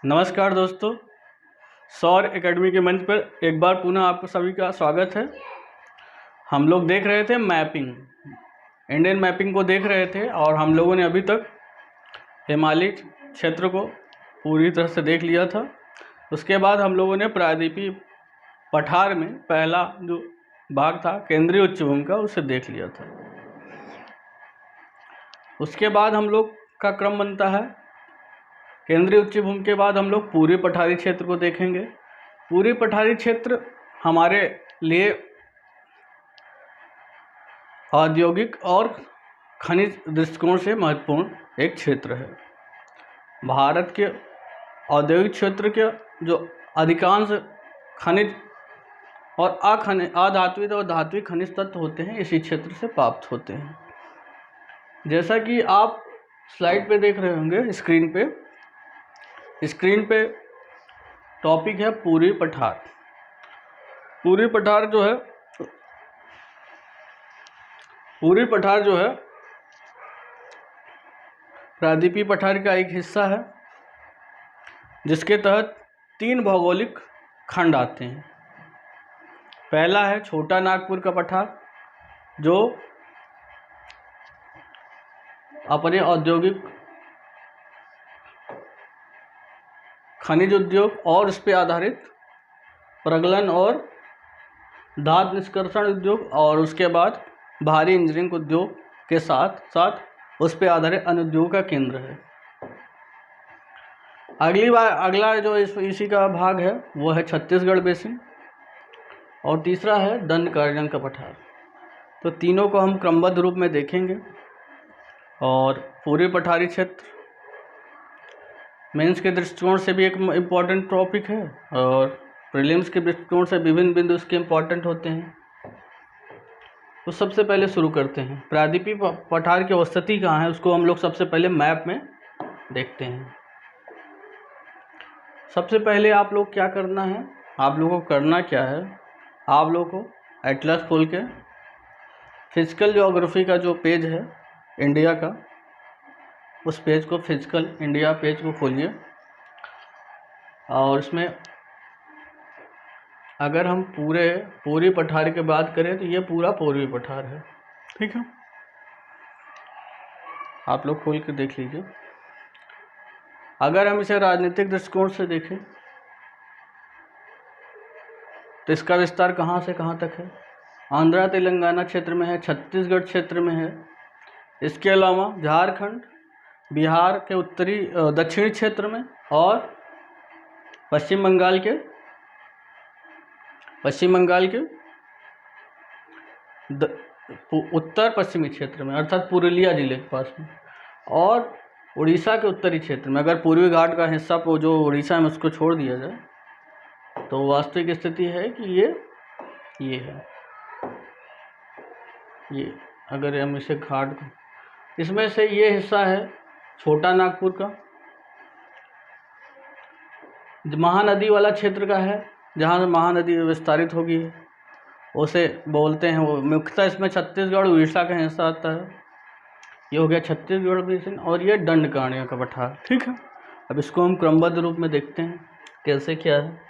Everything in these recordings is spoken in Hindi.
नमस्कार दोस्तों, सौर एकेडमी के मंच पर एक बार पुनः आपको सभी का स्वागत है। हम लोग देख रहे थे मैपिंग, इंडियन मैपिंग को देख रहे थे और हम लोगों ने अभी तक हिमालय क्षेत्र को पूरी तरह से देख लिया था। उसके बाद हम लोगों ने प्रायद्वीपीय पठार में पहला जो भाग था केंद्रीय उच्चभूमि का, उसे देख लिया था। उसके बाद हम लोग का क्रम बनता है, केंद्रीय उच्चभूमि के बाद हम लोग पूर्वी पठारी क्षेत्र को देखेंगे। पूर्वी पठारी क्षेत्र हमारे लिए औद्योगिक और खनिज दृष्टिकोण से महत्वपूर्ण एक क्षेत्र है। भारत के औद्योगिक क्षेत्र के जो अधिकांश खनिज और अधात्विक और धात्विक खनिज तत्व होते हैं इसी क्षेत्र से प्राप्त होते हैं। जैसा कि आप स्लाइड पे देख रहे होंगे, स्क्रीन पे टॉपिक है पूर्वी पठार। पूर्वी पठार जो है प्रायद्वीपीय पठार का एक हिस्सा है, जिसके तहत 3 भौगोलिक खंड आते हैं। पहला है छोटा नागपुर का पठार, जो अपने औद्योगिक खनिज उद्योग और उस पर आधारित प्रगलन और धातु निष्कर्षण उद्योग और उसके बाद भारी इंजीनियरिंग उद्योग के साथ साथ उस पर आधारित अन्य उद्योग का केंद्र है। अगला जो इसी का भाग है वो है छत्तीसगढ़ बेसिन और तीसरा है दंडकारजन का पठार। तो तीनों को हम क्रमबद्ध रूप में देखेंगे। और पूर्वी पठारी क्षेत्र मेंस के दृष्टिकोण से भी एक इम्पॉर्टेंट टॉपिक है और प्रीलिम्स के दृष्टिकोण से विभिन्न बिंदु इसके इम्पॉर्टेंट होते हैं। तो सबसे पहले शुरू करते हैं, प्रायद्वीपीय पठार की अवस्थिति कहाँ है उसको हम लोग सबसे पहले मैप में देखते हैं। सबसे पहले आप लोग क्या करना है, आप लोगों को करना क्या है, आप लोगों को एटलस खोल के फिजिकल ज्योग्राफी का जो पेज है इंडिया का, उस पेज को फिजिकल इंडिया पेज को खोलिए और इसमें अगर हम पूर्वी पठार की बात करें तो ये पूरा पूर्वी पठार है। ठीक है, आप लोग खोल के देख लीजिए। अगर हम इसे राजनीतिक दृष्टिकोण से देखें तो इसका विस्तार कहाँ से कहाँ तक है, आंध्रा तेलंगाना क्षेत्र में है, छत्तीसगढ़ क्षेत्र में है। इसके अलावा झारखंड, बिहार के उत्तरी दक्षिणी क्षेत्र में और पश्चिम बंगाल के उत्तर पश्चिमी क्षेत्र में अर्थात पुरुलिया जिले के पास में, और उड़ीसा के उत्तरी क्षेत्र में। अगर पूर्वी घाट का हिस्सा को जो उड़ीसा में उसको छोड़ दिया जाए तो वास्तविक स्थिति है कि ये है। ये अगर हम इसे घाट, इसमें से ये हिस्सा है छोटा नागपुर का, महानदी वाला क्षेत्र का है, जहाँ महानदी विस्तारित होगी उसे बोलते हैं वो मुख्यतः इसमें छत्तीसगढ़ उड़ीसा का हिस्सा आता है। ये हो गया छत्तीसगढ़ बेसिन और ये दंडकारण्य का पठार। ठीक है, अब इसको हम क्रमबद्ध रूप में देखते हैं कैसे क्या है।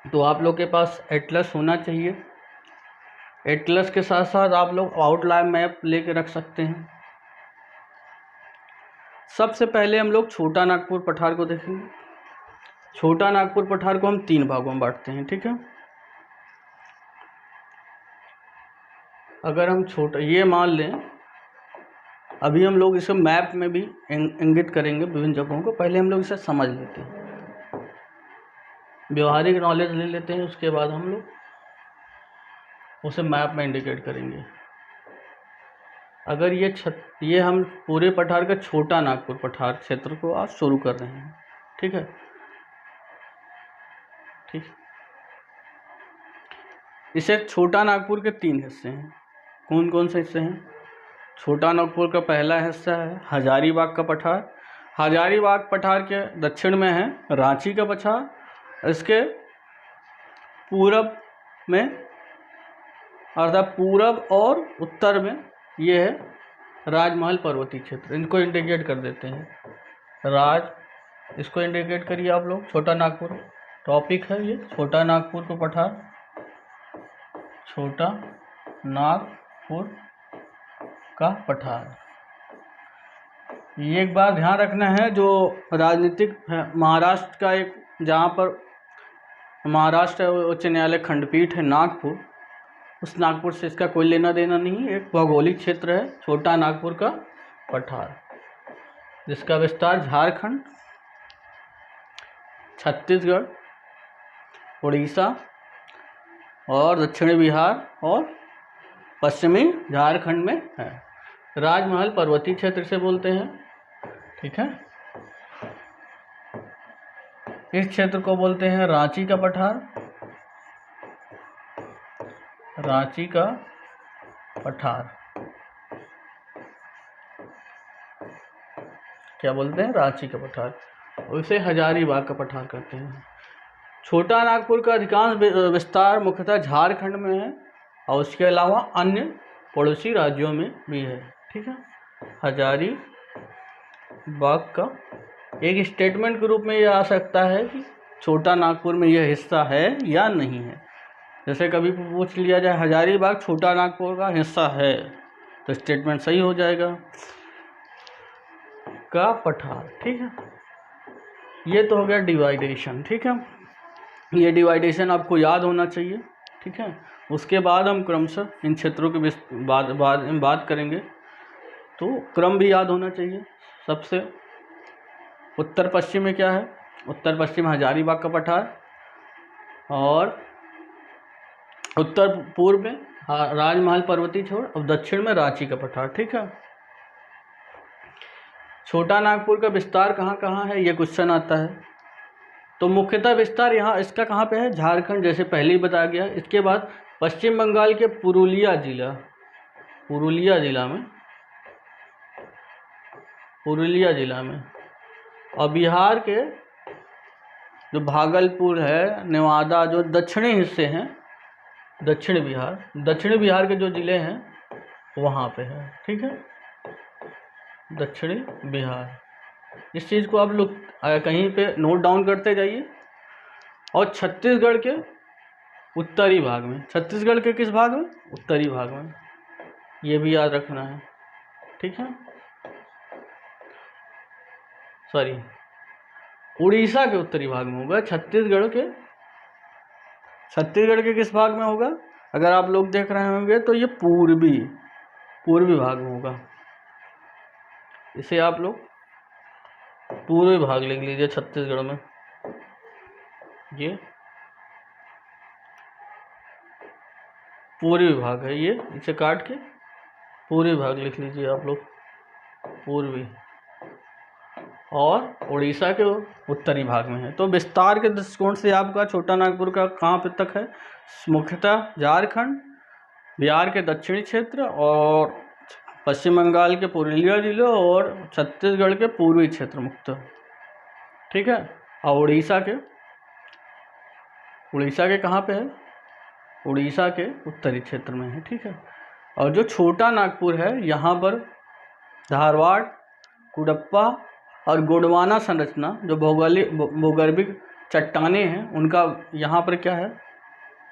तो आप लोग के पास एटलस होना चाहिए, एटलस के साथ साथ आप लोग आउटलाइन मैप लेके रख सकते हैं। सबसे पहले हम लोग छोटा नागपुर पठार को देखेंगे। छोटा नागपुर पठार को हम 3 भागों में बांटते हैं। ठीक है, अगर हम ये मान लें, अभी हम लोग इसे मैप में भी इंगित करेंगे विभिन्न जगहों को, पहले हम लोग इसे समझ लेते हैं, व्यवहारिक नॉलेज ले लेते हैं, उसके बाद हम लोग उसे मैप में इंडिकेट करेंगे। अगर ये हम पूरे पठार का छोटा नागपुर पठार क्षेत्र को आज शुरू कर रहे हैं। ठीक है, ठीक, इसे छोटा नागपुर के 3 हिस्से हैं। कौन कौन से हिस्से हैं? छोटा नागपुर का पहला हिस्सा है हजारीबाग का पठार। हजारीबाग पठार के दक्षिण में है रांची का पठार। इसके पूरब में अर्थात पूरब और उत्तर में ये है राजमहल पर्वतीय क्षेत्र। इनको इंडिकेट कर देते हैं, इसको इंडिकेट करिए आप लोग। छोटा नागपुर टॉपिक है ये, छोटा नागपुर का पठार, छोटा नागपुर का पठार। ये एक बार ध्यान रखना है, जो राजनीतिक महाराष्ट्र का एक, जहाँ पर महाराष्ट्र उच्च न्यायालय खंडपीठ है नागपुर, उस नागपुर से इसका कोई लेना देना नहीं। एक भौगोलिक क्षेत्र है छोटा नागपुर का पठार, जिसका विस्तार झारखंड, छत्तीसगढ़, उड़ीसा और दक्षिणी बिहार और पश्चिमी झारखंड में है। राजमहल पर्वतीय क्षेत्र से बोलते हैं, ठीक है। इस क्षेत्र को बोलते हैं रांची का पठार, रांची का पठार। क्या बोलते हैं? रांची का पठार। उसे हजारीबाग का पठार कहते हैं। छोटा नागपुर का अधिकांश विस्तार मुख्यतः झारखंड में है और उसके अलावा अन्य पड़ोसी राज्यों में भी है, ठीक है। हजारीबाग का एक स्टेटमेंट के रूप में यह आ सकता है कि छोटा नागपुर में यह हिस्सा है या नहीं है। जैसे कभी पूछ लिया जाए हजारीबाग छोटा नागपुर का हिस्सा है, तो स्टेटमेंट सही हो जाएगा। का पठार, ठीक है। ये तो हो गया डिवाइडेशन, ठीक है। ये डिवाइडेशन आपको याद होना चाहिए, ठीक है। उसके बाद हम क्रमशः इन क्षेत्रों के बाद में बात करेंगे, तो क्रम भी याद होना चाहिए। सबसे उत्तर पश्चिम में क्या है? उत्तर पश्चिम हजारीबाग का पठार, और उत्तर पूर्व में राजमहल पर्वतीय छोड़, और दक्षिण में रांची का पठार, ठीक है। छोटा नागपुर का विस्तार कहाँ कहाँ है, ये क्वेश्चन आता है। तो मुख्यतः विस्तार यहाँ इसका कहाँ पे है? झारखंड, जैसे पहले ही बताया गया। इसके बाद पश्चिम बंगाल के पुरुलिया जिला में, और बिहार के जो भागलपुर है, नेवादा, जो दक्षिणी हिस्से हैं, दक्षिण बिहार के जो ज़िले हैं वहाँ पे है, ठीक है। दक्षिणी बिहार, इस चीज़ को आप लोग कहीं पे नोट डाउन करते जाइए। और छत्तीसगढ़ के उत्तरी भाग में, छत्तीसगढ़ के किस भाग में? उत्तरी भाग में, ये भी याद रखना है, ठीक है। सॉरी, उड़ीसा के उत्तरी भाग में होगा। छत्तीसगढ़ के किस भाग में होगा? अगर आप लोग देख रहे होंगे तो ये पूर्वी भाग में होगा। इसे आप लोग पूर्वी भाग लिख लीजिए छत्तीसगढ़ में। ये पूर्वी भाग है, ये इसे काट के पूर्वी भाग लिख लीजिए आप लोग, पूर्वी। और उड़ीसा के उत्तरी भाग में है। तो विस्तार के दृष्टिकोण से आपका छोटा नागपुर का कहाँ पे तक है? मुख्यतः झारखंड, बिहार के दक्षिणी क्षेत्र, और पश्चिम बंगाल के पुरुलिया जिले, और छत्तीसगढ़ के पूर्वी क्षेत्र मुक्त, ठीक है। और उड़ीसा के कहाँ पे है? उड़ीसा के उत्तरी क्षेत्र में है, ठीक है। और जो छोटा नागपुर है, यहाँ पर धारवाड़, कुडप्पा और गोंडवाना संरचना, जो भूगर्भिक चट्टानें हैं, उनका यहाँ पर क्या है?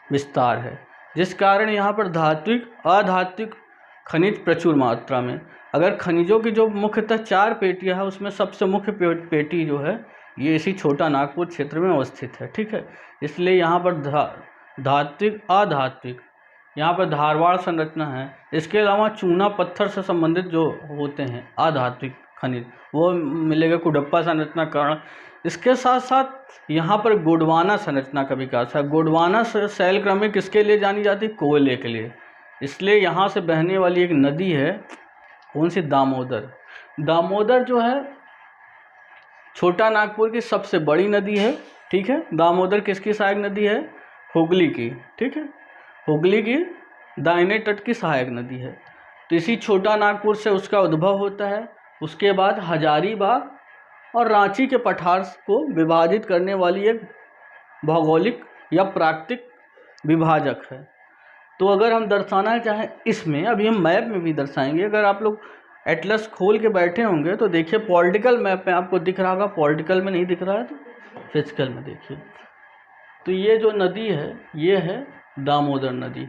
विस्तार है। जिस कारण यहाँ पर धात्विक अधात्विक खनिज प्रचुर मात्रा में। अगर खनिजों की जो मुख्यतः 4 पेटियाँ है, उसमें सबसे मुख्य पेटी जो है ये इसी छोटा नागपुर क्षेत्र में अवस्थित है, ठीक है। इसलिए यहाँ पर धात्विक अधात्विक, यहाँ पर धारवाड़ संरचना है। इसके अलावा चूना पत्थर से संबंधित जो होते हैं अधात्विक खनिज, वो मिलेगा कुडप्पा संरचना कारण। इसके साथ साथ यहाँ पर गोंडवाना संरचना का विकास है। गोंडवाना शैल क्रमिक किसके लिए जानी जाती? कोयले के लिए। इसलिए यहाँ से बहने वाली एक नदी है, कौन सी? दामोदर जो है छोटा नागपुर की सबसे बड़ी नदी है, ठीक है। दामोदर किसकी सहायक नदी है? हुगली की, ठीक है। हुगली की दाहिने तट की सहायक नदी है। तो इसी छोटा नागपुर से उसका उद्भव होता है। उसके बाद हजारीबाग और रांची के पठार को विभाजित करने वाली एक भौगोलिक या प्राकृतिक विभाजक है। तो अगर हम दर्शाना चाहें इसमें, अभी हम मैप में भी दर्शाएंगे, अगर आप लोग एटलस खोल के बैठे होंगे तो देखिए पॉलिटिकल मैप में आपको दिख रहा होगा, पॉलिटिकल में नहीं दिख रहा है तो फिजिकल में देखिए। तो ये जो नदी है ये है दामोदर नदी,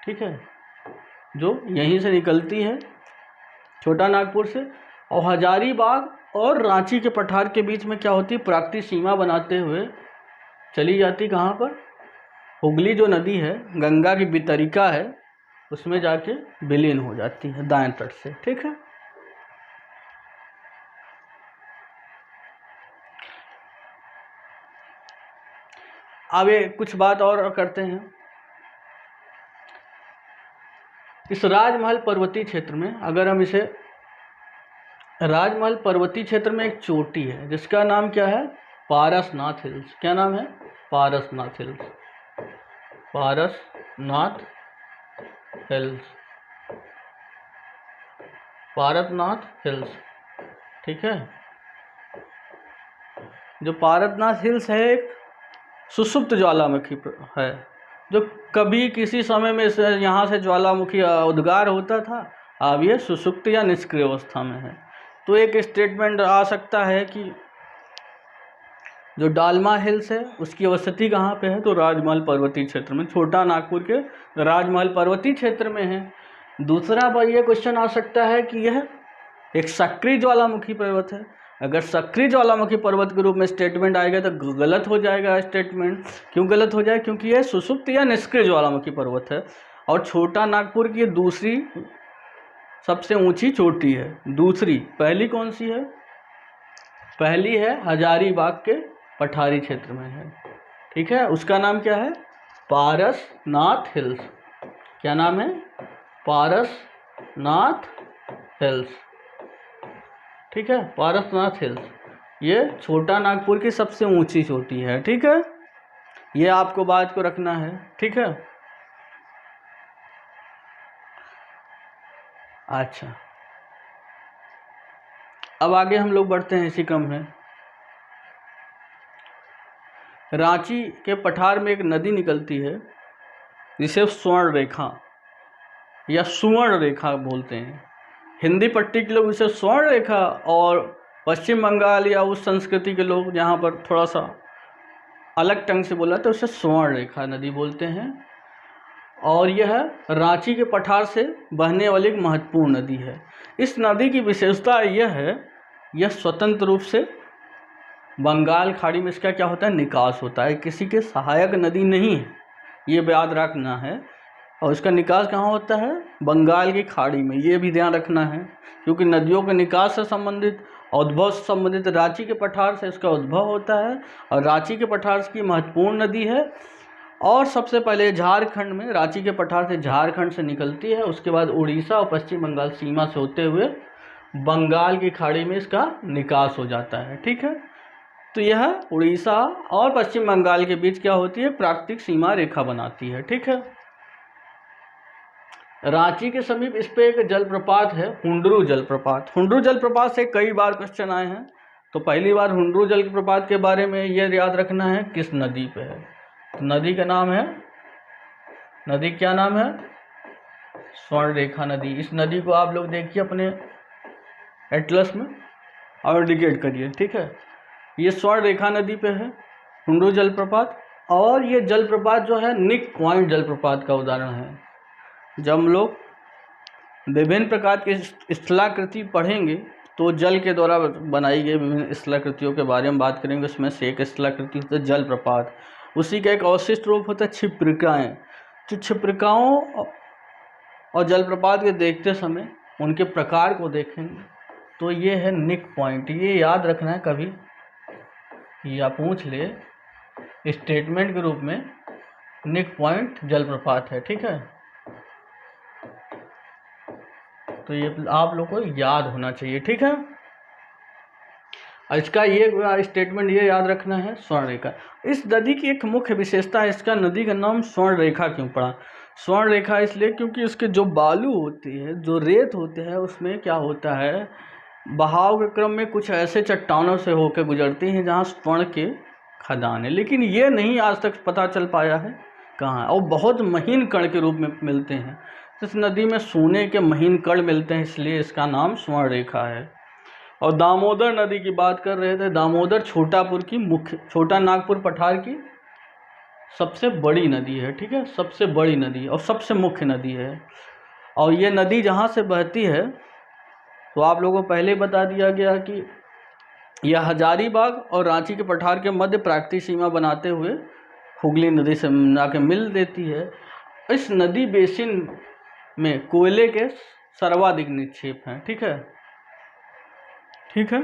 ठीक है, जो यहीं से निकलती है छोटा नागपुर से, और हजारीबाग और रांची के पठार के बीच में क्या होती है, प्राकृतिक सीमा बनाते हुए चली जाती कहाँ पर, हुगली जो नदी है गंगा की वितरिका है उसमें जाके विलीन हो जाती है दाएं तट से, ठीक है। अब ये कुछ बात और करते हैं। इस राजमहल पर्वतीय क्षेत्र में, अगर हम इसे, राजमहल पर्वतीय क्षेत्र में एक चोटी है जिसका नाम क्या है, पारसनाथ हिल्स। क्या नाम है, Parasnath hills, Parasnath hills, Parasnath hills, ठीक है। जो पारसनाथ हिल्स है एक सुषुप्त ज्वालामुखी है, जो कभी किसी समय में यहाँ से ज्वालामुखी उद्गार होता था, अब ये सुषुप्त या निष्क्रिय अवस्था में है। तो एक स्टेटमेंट आ सकता है कि जो डालमा हिल्स है उसकी अवस्थिति कहाँ पे है, तो राजमहल पर्वतीय क्षेत्र में, छोटा नागपुर के राजमहल पर्वतीय क्षेत्र में है। दूसरा बार ये क्वेश्चन आ सकता है कि यह एक सक्रिय ज्वालामुखी पर्वत है। अगर सक्रिय ज्वालामुखी पर्वत के रूप में स्टेटमेंट आएगा तो गलत हो जाएगा स्टेटमेंट। क्यों गलत हो जाए, क्योंकि यह सुषुप्त या निष्क्रिय ज्वालामुखी पर्वत है और छोटा नागपुर की दूसरी सबसे ऊंची चोटी है। दूसरी, पहली कौन सी है, पहली है हजारीबाग के पठारी क्षेत्र में है, ठीक है, उसका नाम क्या है, पारसनाथ हिल्स। क्या नाम है, पारसनाथ हिल्स, ठीक है, पारसनाथ हिल्स। ये छोटा नागपुर की सबसे ऊंची चोटी है, ठीक है, ये आपको बात को रखना है, ठीक है। अच्छा, अब आगे हम लोग बढ़ते हैं इसी क्रम में। रांची के पठार में एक नदी निकलती है जिसे स्वर्ण रेखा या सुवर्ण रेखा बोलते हैं। हिंदी पट्टी के लोग इसे स्वर्ण रेखा और पश्चिम बंगाल या उस संस्कृति के लोग जहाँ पर थोड़ा सा अलग ढंग से बोला तो उसे स्वर्ण रेखा नदी बोलते हैं। और यह रांची के पठार से बहने वाली एक महत्वपूर्ण नदी है। इस नदी की विशेषता यह है, यह स्वतंत्र रूप से बंगाल खाड़ी में इसका क्या होता है, निकास होता है, किसी के सहायक नदी नहीं है, ये याद रखना है। और इसका निकास कहाँ होता है, बंगाल की खाड़ी में, ये भी ध्यान रखना है, क्योंकि नदियों के निकास से संबंधित, उद्भव से संबंधित रांची के पठार से इसका उद्भव होता है और रांची के पठार की महत्वपूर्ण नदी है। और सबसे पहले झारखंड में रांची के पठार से झारखंड से निकलती है, उसके बाद उड़ीसा और पश्चिम बंगाल सीमा से होते हुए बंगाल की खाड़ी में इसका निकास हो जाता है, ठीक है। तो यह उड़ीसा और पश्चिम बंगाल के बीच क्या होती है, प्राकृतिक सीमा रेखा बनाती है, ठीक है। रांची के समीप इस पे एक जलप्रपात है, हुंडरू जलप्रपात। हुंडरू जलप्रपात से कई बार क्वेश्चन आए हैं। तो पहली बार हुंडरू जलप्रपात के बारे में यह याद रखना है किस नदी पे है, तो नदी का नाम है, नदी क्या नाम है, स्वर्ण रेखा नदी। इस नदी को आप लोग देखिए अपने एटलस में और इंडिकेट करिए, ठीक है। ये स्वर्ण रेखा नदी पे है हुंडरू जलप्रपात। और ये जलप्रपात जो है निक पॉइंट जलप्रपात का उदाहरण है। जब हम लोग विभिन्न प्रकार की स्थलाकृति पढ़ेंगे तो जल के द्वारा बनाई गई विभिन्न स्थलाकृतियों के बारे में बात करेंगे। उसमें से एक स्थलाकृति होता है जलप्रपात, उसी का एक अवशिष्ट रूप होता है क्षिप्रिकाएँ। तो क्षिप्रिकाओं और जलप्रपात के देखते समय उनके प्रकार को देखेंगे तो ये है निक पॉइंट, ये याद रखना है कभी या पूछ ले स्टेटमेंट के रूप में, निक पॉइंट जलप्रपात है, ठीक है। तो ये आप लोग को याद होना चाहिए, ठीक है। इसका ये स्टेटमेंट ये याद रखना है, स्वर्ण रेखा। इस नदी की एक मुख्य विशेषता है, इसका नदी का नाम स्वर्ण रेखा क्यों पड़ा। स्वर्ण रेखा इसलिए क्योंकि उसके जो बालू होती है, जो रेत होते हैं, उसमें क्या होता है, बहाव के क्रम में कुछ ऐसे चट्टानों से होकर गुजरती हैं जहाँ स्वर्ण के खदान है, लेकिन ये नहीं आज तक पता चल पाया है कहाँ है। और बहुत महीन कण के रूप में मिलते हैं, इस नदी में सोने के महीन कण मिलते हैं, इसलिए इसका नाम स्वर्ण रेखा है। और दामोदर नदी की बात कर रहे थे। दामोदर छोटा नागपुर पठार की सबसे बड़ी नदी है, ठीक है, सबसे बड़ी नदी और सबसे मुख्य नदी है। और ये नदी जहाँ से बहती है, तो आप लोगों को पहले बता दिया गया कि यह हजारीबाग और रांची के पठार के मध्य प्राकृतिक सीमा बनाते हुए हुगली नदी से जाके मिल देती है। इस नदी बेसिन में कोयले के सर्वाधिक निक्षेप हैं, ठीक है,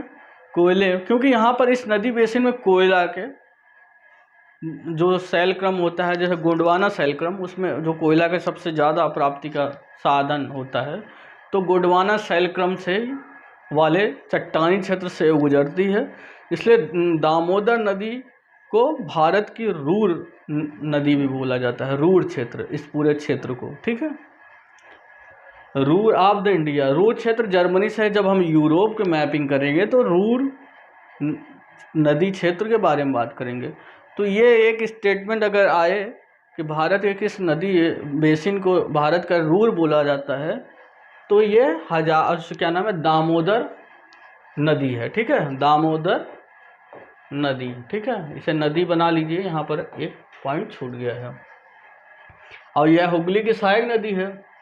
कोयले, क्योंकि यहाँ पर इस नदी बेसिन में कोयला के जो शैलक्रम होता है, जैसे गोंडवाना शैलक्रम, उसमें जो कोयला के सबसे ज़्यादा प्राप्ति का साधन होता है, तो गोंडवाना शैलक्रम से वाले चट्टानी क्षेत्र से गुजरती है। इसलिए दामोदर नदी को भारत की रूर नदी भी बोला जाता है, रूर क्षेत्र, इस पूरे क्षेत्र को, ठीक है, Ruhr of the India. Ruhr क्षेत्र जर्मनी से है। जब हम यूरोप के मैपिंग करेंगे तो रूर नदी क्षेत्र के बारे में बात करेंगे। तो ये एक स्टेटमेंट अगर आए कि भारत के किस नदी बेसिन को भारत का रूर बोला जाता है, तो ये क्या नाम है, दामोदर नदी है, ठीक है, दामोदर नदी, ठीक है, इसे नदी बना लीजिए। यहाँ पर एक पॉइंट छूट गया है। और यह हुगली की सहायक नदी है।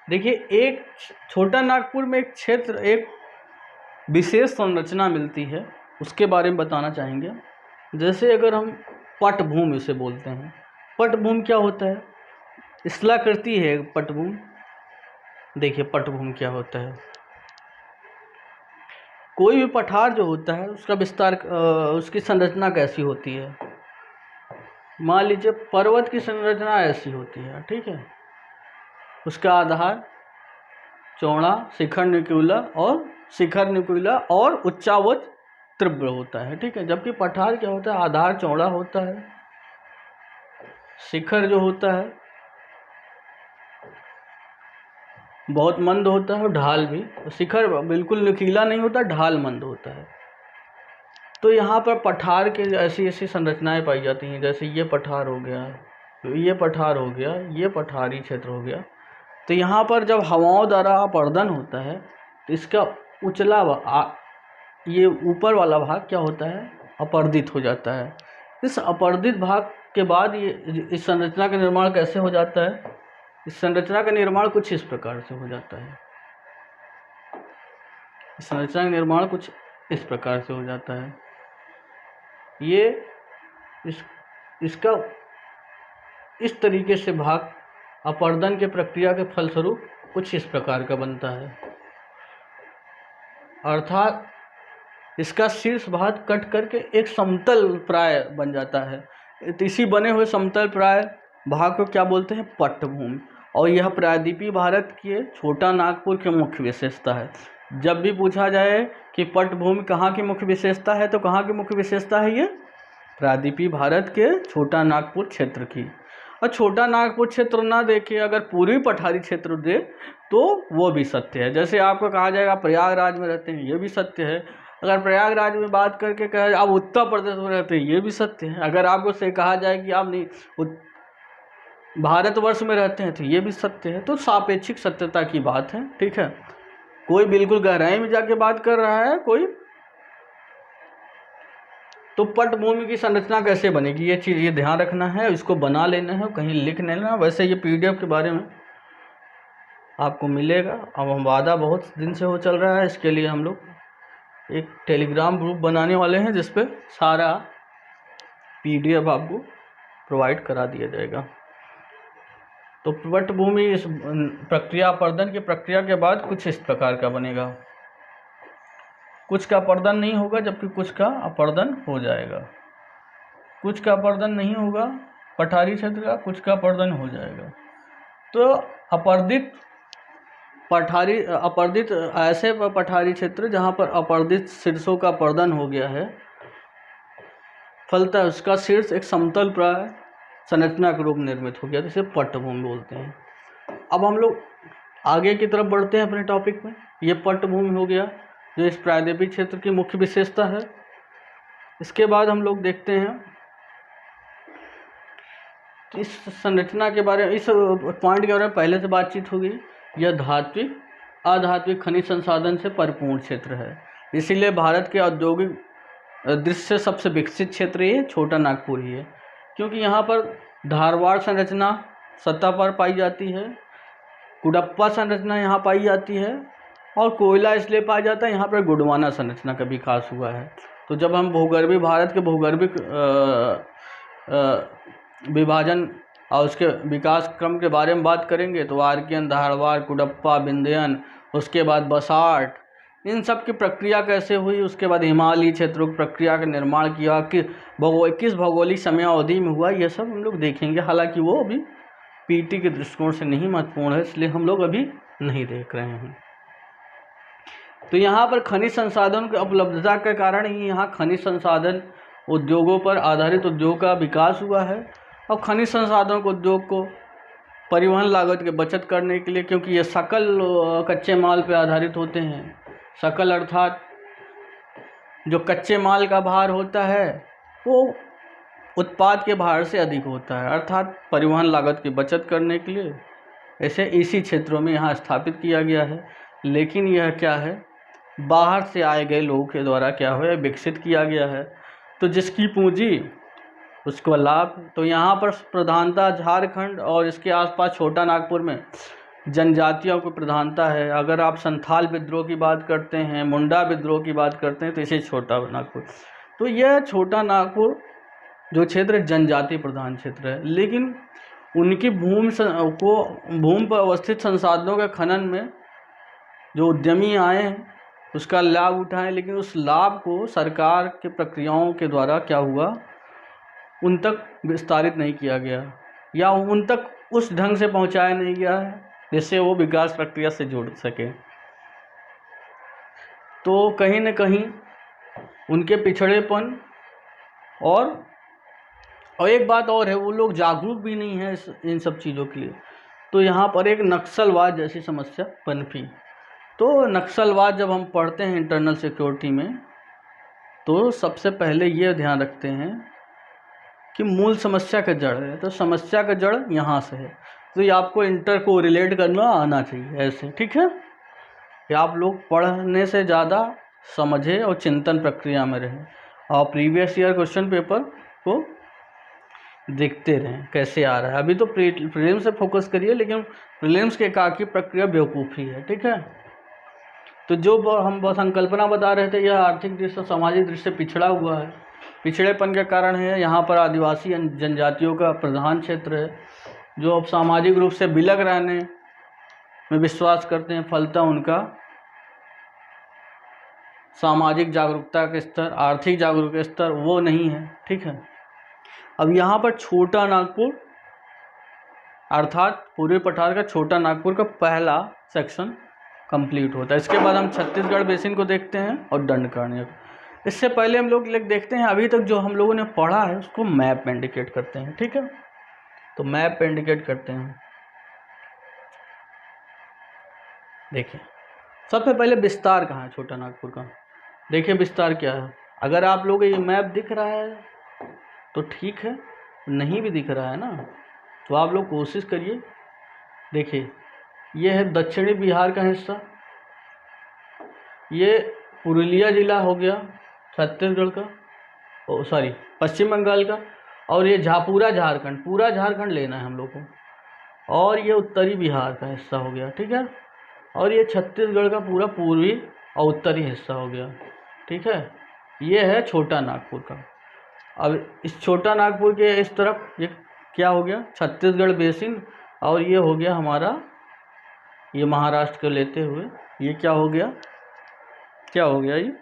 देखिए, एक छोटा नागपुर में एक क्षेत्र, एक विशेष संरचना मिलती है, उसके बारे में बताना चाहेंगे। जैसे अगर हम पटभूमि इसे बोलते हैं, पटभूमि क्या होता है, स्थलाकृति है पटभूमि। देखिए पटभूमि क्या होता है, कोई भी पठार जो होता है उसका विस्तार, उसकी संरचना कैसी होती है। मान लीजिए पर्वत की संरचना ऐसी होती है, ठीक है, उसका आधार चौड़ा, शिखर नुकीला और उच्चावच तीव्र होता है, ठीक है। जबकि पठार क्या होता है, आधार चौड़ा होता है, शिखर जो होता है बहुत मंद होता है और ढाल भी, शिखर बिल्कुल नुकीला नहीं होता, ढाल मंद होता है। तो यहाँ पर पठार के ऐसी ऐसी संरचनाएं पाई जाती हैं। जैसे ये पठार हो गया, ये पठार हो गया, ये पठारी क्षेत्र हो गया। तो यहाँ पर जब हवाओं द्वारा अपर्दन होता है तो इसका ये ऊपर वाला भाग क्या होता है, अपर्दित हो जाता है। इस अपर्दित भाग के बाद ये इस संरचना का निर्माण कैसे हो जाता है, इस संरचना का निर्माण कुछ इस प्रकार से हो जाता है। इस संरचना का निर्माण कुछ इस प्रकार से हो जाता है। ये इसका इस तरीके से भाग अपर्दन के प्रक्रिया के फलस्वरूप कुछ इस प्रकार का बनता है, अर्थात इसका शीर्ष भाग कट करके एक समतल प्राय बन जाता है। इसी बने हुए समतल प्राय भाग को क्या बोलते हैं, पटभूमि। और यह प्रायद्वीपीय भारत के छोटा नागपुर की मुख्य विशेषता है। जब भी पूछा जाए कि पटभूमि कहाँ की मुख्य विशेषता है, तो कहाँ की मुख्य विशेषता है, ये प्रायद्वीपीय भारत के छोटा नागपुर क्षेत्र की। और छोटा नागपुर क्षेत्र ना देखे, अगर पूर्वी पठारी क्षेत्र दे तो वो भी सत्य है। जैसे आपको कहा जाएगा प्रयागराज में रहते हैं, ये भी सत्य है। अगर प्रयागराज में बात करके कहा आप उत्तर प्रदेश में रहते हैं, ये भी सत्य है। अगर आपको से कहा जाए कि आप नहीं भारतवर्ष में रहते हैं, तो ये भी सत्य है। तो सापेक्षिक सत्यता की बात है, ठीक है। कोई बिल्कुल गहराई में जाके बात कर रहा है, कोई तो पटभूमि की संरचना कैसे बनेगी, ये चीज़ ये ध्यान रखना है, इसको बना लेना है, कहीं लिख लेना। वैसे ये पीडीएफ के बारे में आपको मिलेगा। अब हम वादा बहुत दिन से हो चल रहा है, इसके लिए हम लोग एक टेलीग्राम ग्रुप बनाने वाले हैं जिस पे सारा पीडीएफ आपको प्रोवाइड करा दिया जाएगा। तो पटभूमि इस प्रक्रिया अपर्दन की प्रक्रिया के बाद कुछ इस प्रकार का बनेगा। कुछ का अपर्दन नहीं होगा, जबकि कुछ का अपर्दन हो जाएगा। कुछ का अपर्दन नहीं होगा पठारी क्षेत्र का, कुछ का अपर्दन हो जाएगा। तो अपर्दित ऐसे पठारी क्षेत्र जहाँ पर अपर्दित शीर्षों का अपर्दन हो गया है, फलतः उसका शीर्ष एक समतल प्राय संरचना के रूप निर्मित हो गया, जिसे पटभूमि बोलते हैं। अब हम लोग आगे की तरफ बढ़ते हैं अपने टॉपिक में। ये पट्टभूमि हो गया जो इस प्रायद्वीपीय क्षेत्र की मुख्य विशेषता है। इसके बाद हम लोग देखते हैं इस संरचना के बारे में, इस पॉइंट के बारे में पहले से बातचीत होगी। यह धात्विक अधात्विक खनिज संसाधन से परिपूर्ण क्षेत्र है, इसीलिए भारत के औद्योगिक दृष्टि से सबसे विकसित क्षेत्र ये छोटा नागपुर ही है, क्योंकि यहाँ पर धारवाड़ संरचना सतह पर पाई जाती है, कुडप्पा संरचना यहाँ पाई जाती है, और कोयला इसलिए पाया जाता है यहाँ पर गोंडवाना संरचना का विकास हुआ है। तो जब हम भूगर्भीय भारत के भूगर्भिक विभाजन और उसके विकास क्रम के बारे में बात करेंगे तो आर्कियन, धारवाड़, कुडप्पा, विंध्यन, उसके बाद बसाठ, इन सब की प्रक्रिया कैसे हुई, उसके बाद हिमालयी क्षेत्रों की प्रक्रिया का निर्माण किया, किस भौगोलिक समयावधि में हुआ, ये सब हम लोग देखेंगे। हालांकि वो अभी पीटी के दृष्टिकोण से नहीं महत्वपूर्ण है, इसलिए हम लोग अभी नहीं देख रहे हैं। तो यहाँ पर खनिज संसाधन की उपलब्धता के कारण ही यहाँ खनिज संसाधन उद्योगों पर आधारित उद्योग का विकास हुआ है। और खनिज संसाधनों को उद्योग को परिवहन लागत की बचत करने के लिए, क्योंकि ये सकल कच्चे माल पर आधारित होते हैं, सकल अर्थात जो कच्चे माल का भार होता है वो उत्पाद के भार से अधिक होता है, अर्थात परिवहन लागत की बचत करने के लिए ऐसे इसी क्षेत्रों में यहाँ स्थापित किया गया है। लेकिन यह क्या है, बाहर से आए गए लोगों के द्वारा क्या हुआ, विकसित किया गया है। तो जिसकी पूंजी उसको लाभ। तो यहाँ पर प्रधानता झारखंड और इसके आसपास छोटा नागपुर में जनजातियों की प्रधानता है। अगर आप संथाल विद्रोह की बात करते हैं, मुंडा विद्रोह की बात करते हैं, तो इसे छोटा नागपुर। तो यह छोटा नागपुर जो क्षेत्र जनजाति प्रधान क्षेत्र है, लेकिन उनकी भूमि पर अवस्थित संसाधनों के खनन में जो उद्यमी आए हैं उसका लाभ उठाएं, लेकिन उस लाभ को सरकार के प्रक्रियाओं के द्वारा क्या हुआ, उन तक विस्तारित नहीं किया गया या उन तक उस ढंग से पहुंचाया नहीं गया है जिससे वो विकास प्रक्रिया से जुड़ सके। तो कहीं न कहीं उनके पिछड़ेपन और एक बात और है, वो लोग जागरूक भी नहीं है इन सब चीज़ों के लिए। तो यहाँ पर एक नक्सलवाद जैसी समस्या पनपी। तो नक्सलवाद जब हम पढ़ते हैं इंटरनल सिक्योरिटी में, तो सबसे पहले ये ध्यान रखते हैं कि मूल समस्या का जड़ है। तो समस्या का जड़ यहाँ से है, तो ये आपको इंटर को रिलेट करना आना चाहिए ऐसे, ठीक है, कि आप लोग पढ़ने से ज़्यादा समझे और चिंतन प्रक्रिया में रहें और प्रीवियस ईयर क्वेश्चन पेपर को देखते रहें कैसे आ रहा है। अभी तो प्रीलिम्स से फोकस करिए, लेकिन प्रीलिम्स के एकाकी प्रक्रिया बेवकूफ़ी है, ठीक है। तो जो हम संकल्पना बता रहे थे, यह आर्थिक दृष्टि से सामाजिक दृष्टि से पिछड़ा हुआ है, पिछड़ेपन के कारण है। यहाँ पर आदिवासी जनजातियों का प्रधान क्षेत्र है जो अब सामाजिक रूप से विलग रहने में विश्वास करते हैं, फलतः उनका सामाजिक जागरूकता के स्तर, आर्थिक जागरूकता के स्तर वो नहीं है, ठीक है। अब यहाँ पर छोटा नागपुर अर्थात पूर्वी पठार का छोटा नागपुर का पहला सेक्शन कंप्लीट होता है। इसके बाद हम छत्तीसगढ़ बेसिन को देखते हैं और दंडकारण्य। इससे पहले हम लोग देखते हैं अभी तक जो हम लोगों ने पढ़ा है उसको मैप में इंडिकेट करते हैं, ठीक है। तो मैप पे इंडिकेट करते हैं। देखिए सबसे पहले विस्तार कहाँ है छोटा नागपुर का, देखिए विस्तार क्या है। अगर आप लोग ये मैप दिख रहा है तो ठीक है, नहीं भी दिख रहा है ना तो आप लोग कोशिश करिए। देखिए ये है दक्षिणी बिहार का हिस्सा, ये पुरुलिया जिला हो गया छत्तीसगढ़ का, सॉरी पश्चिम बंगाल का, और ये पूरा झारखंड, पूरा झारखंड लेना है हम लोग को, और ये उत्तरी बिहार का हिस्सा हो गया, ठीक है। और ये छत्तीसगढ़ का पूरा पूर्वी और उत्तरी हिस्सा हो गया, ठीक है। ये है छोटा नागपुर का। अब इस छोटा नागपुर के इस तरफ ये क्या हो गया, छत्तीसगढ़ बेसिन, और ये हो गया हमारा, ये महाराष्ट्र को लेते हुए ये क्या हो गया, ये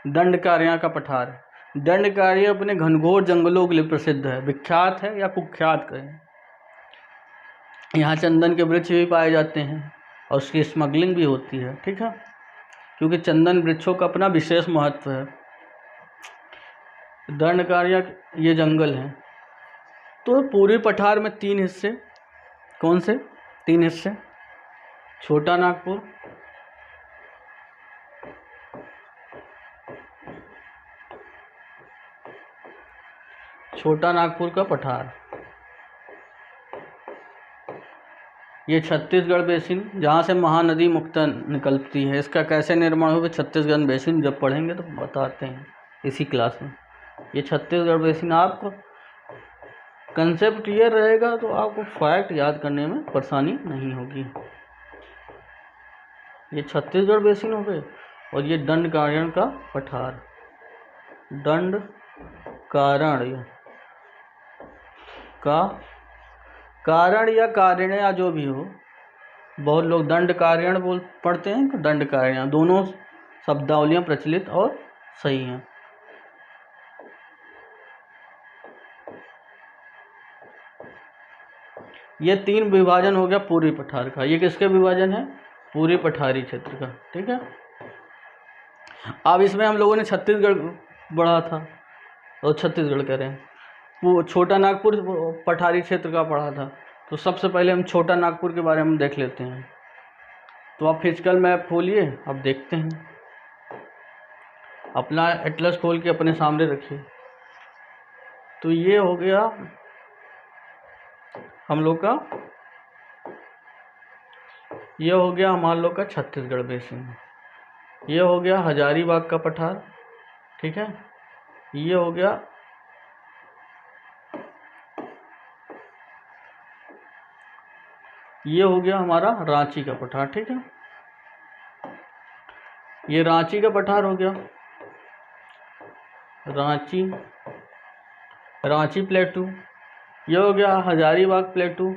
दंडकारण्य का पठार है। दंडकारण्य अपने घनघोर जंगलों के लिए प्रसिद्ध है, विख्यात है या कुख्यात कहें। यहाँ चंदन के वृक्ष भी पाए जाते हैं और उसकी स्मगलिंग भी होती है, ठीक है, क्योंकि चंदन वृक्षों का अपना विशेष महत्व है। दंडकारण्य ये जंगल हैं। तो पूर्वी पठार में 3 हिस्से, कौन से 3 हिस्से, छोटा नागपुर, छोटा नागपुर का पठार, ये छत्तीसगढ़ बेसिन जहाँ से महानदी मुक्ता निकलती है, इसका कैसे निर्माण हुआ छत्तीसगढ़ बेसिन जब पढ़ेंगे तो बताते हैं इसी क्लास में। ये छत्तीसगढ़ बेसिन, आपको कंसेप्ट क्लियर रहेगा तो आपको फैक्ट याद करने में परेशानी नहीं होगी। ये छत्तीसगढ़ बेसिन हो गए, और ये दंडकारण्य का पठार, दंडकारण्य का कारण या कारिण्य या जो भी हो, बहुत लोग दंडकारण्य पढ़ते हैं, दंडकारण्य, दोनों शब्दावलियाँ प्रचलित और सही हैं। ये 3 विभाजन हो गया पूर्वी पठार का। ये किसके विभाजन है? पूर्वी पठारी क्षेत्र का। ठीक है, अब इसमें हम लोगों ने छत्तीसगढ़ पढ़ा था, और छत्तीसगढ़ कह रहे हैं, वो छोटा नागपुर पठारी क्षेत्र का पढ़ा था। तो सबसे पहले हम छोटा नागपुर के बारे में देख लेते हैं। तो आप फिजिकल मैप खोलिए, अब देखते हैं, अपना एटलस खोल के अपने सामने रखिए। तो ये हो गया हम लोग का, ये हो गया हमारे लोग का छत्तीसगढ़ बेसिन, ये हो गया हजारीबाग का पठार। ठीक है, ये हो गया हमारा रांची का पठार। ठीक है, ये रांची का पठार हो गया, रांची प्लेटू। ये हो गया हजारीबाग प्लेटू,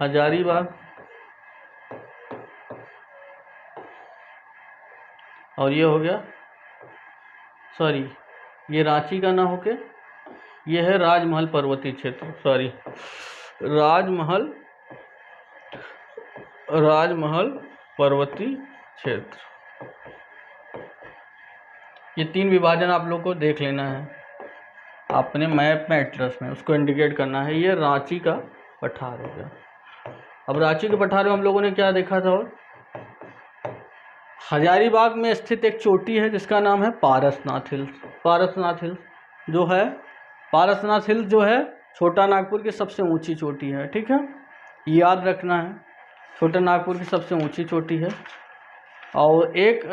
हजारीबाग, और ये हो गया, सॉरी ये रांची का ना होके ये है राजमहल पर्वतीय क्षेत्र, सॉरी राजमहल पर्वतीय क्षेत्र। ये 3 विभाजन आप लोग को देख लेना है अपने मैप में, एटलस में, उसको इंडिकेट करना है। ये रांची का पठार हो गया। अब रांची के पठार में हम लोगों ने क्या देखा था? और हजारीबाग में स्थित एक चोटी है जिसका नाम है पारसनाथ हिल्स। पारसनाथ हिल्स जो है छोटा नागपुर की सबसे ऊंची चोटी है। ठीक है, याद रखना है, छोटा नागपुर की सबसे ऊंची चोटी है। और एक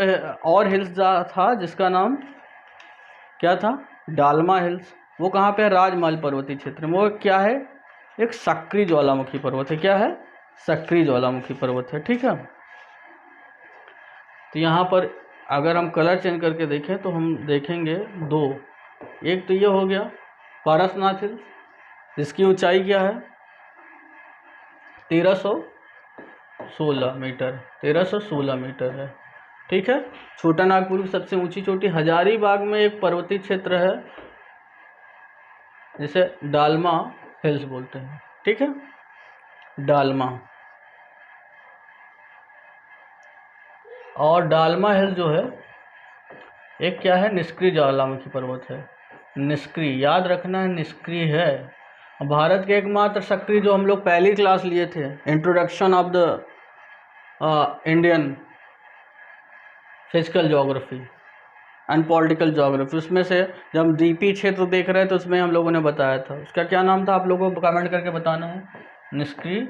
और हिल्स था जिसका नाम क्या था? डालमा हिल्स। वो कहाँ पे है? राजमहल पर्वतीय क्षेत्र में। वो क्या है? एक सक्रिय ज्वालामुखी पर्वत है। क्या है? सक्रिय ज्वालामुखी पर्वत है। ठीक है, तो यहाँ पर अगर हम कलर चेंज करके देखें तो हम देखेंगे 2। एक तो ये हो गया पारसनाथ हिल्स, जिसकी ऊंचाई क्या है? 1316 मीटर, 1316 मीटर है। ठीक है, छोटा नागपुर की सबसे ऊंची चोटी। हजारीबाग में एक पर्वतीय क्षेत्र है जिसे डालमा हिल्स बोलते हैं। ठीक है, डालमा, और डालमा हिल्स जो है एक क्या है? निष्क्रिय ज्वालामुखी पर्वत है। निष्क्रिय, याद रखना है, निष्क्रिय है। भारत के एकमात्र सक्रिय, जो हम लोग पहली क्लास लिए थे, introduction of the Indian physical geography and political geography, उसमें से जब हम द्वीपीय क्षेत्र देख रहे थे तो उसमें हम लोगों ने बताया था, उसका क्या नाम था आप लोगों को कमेंट करके बताना है। निष्क्रिय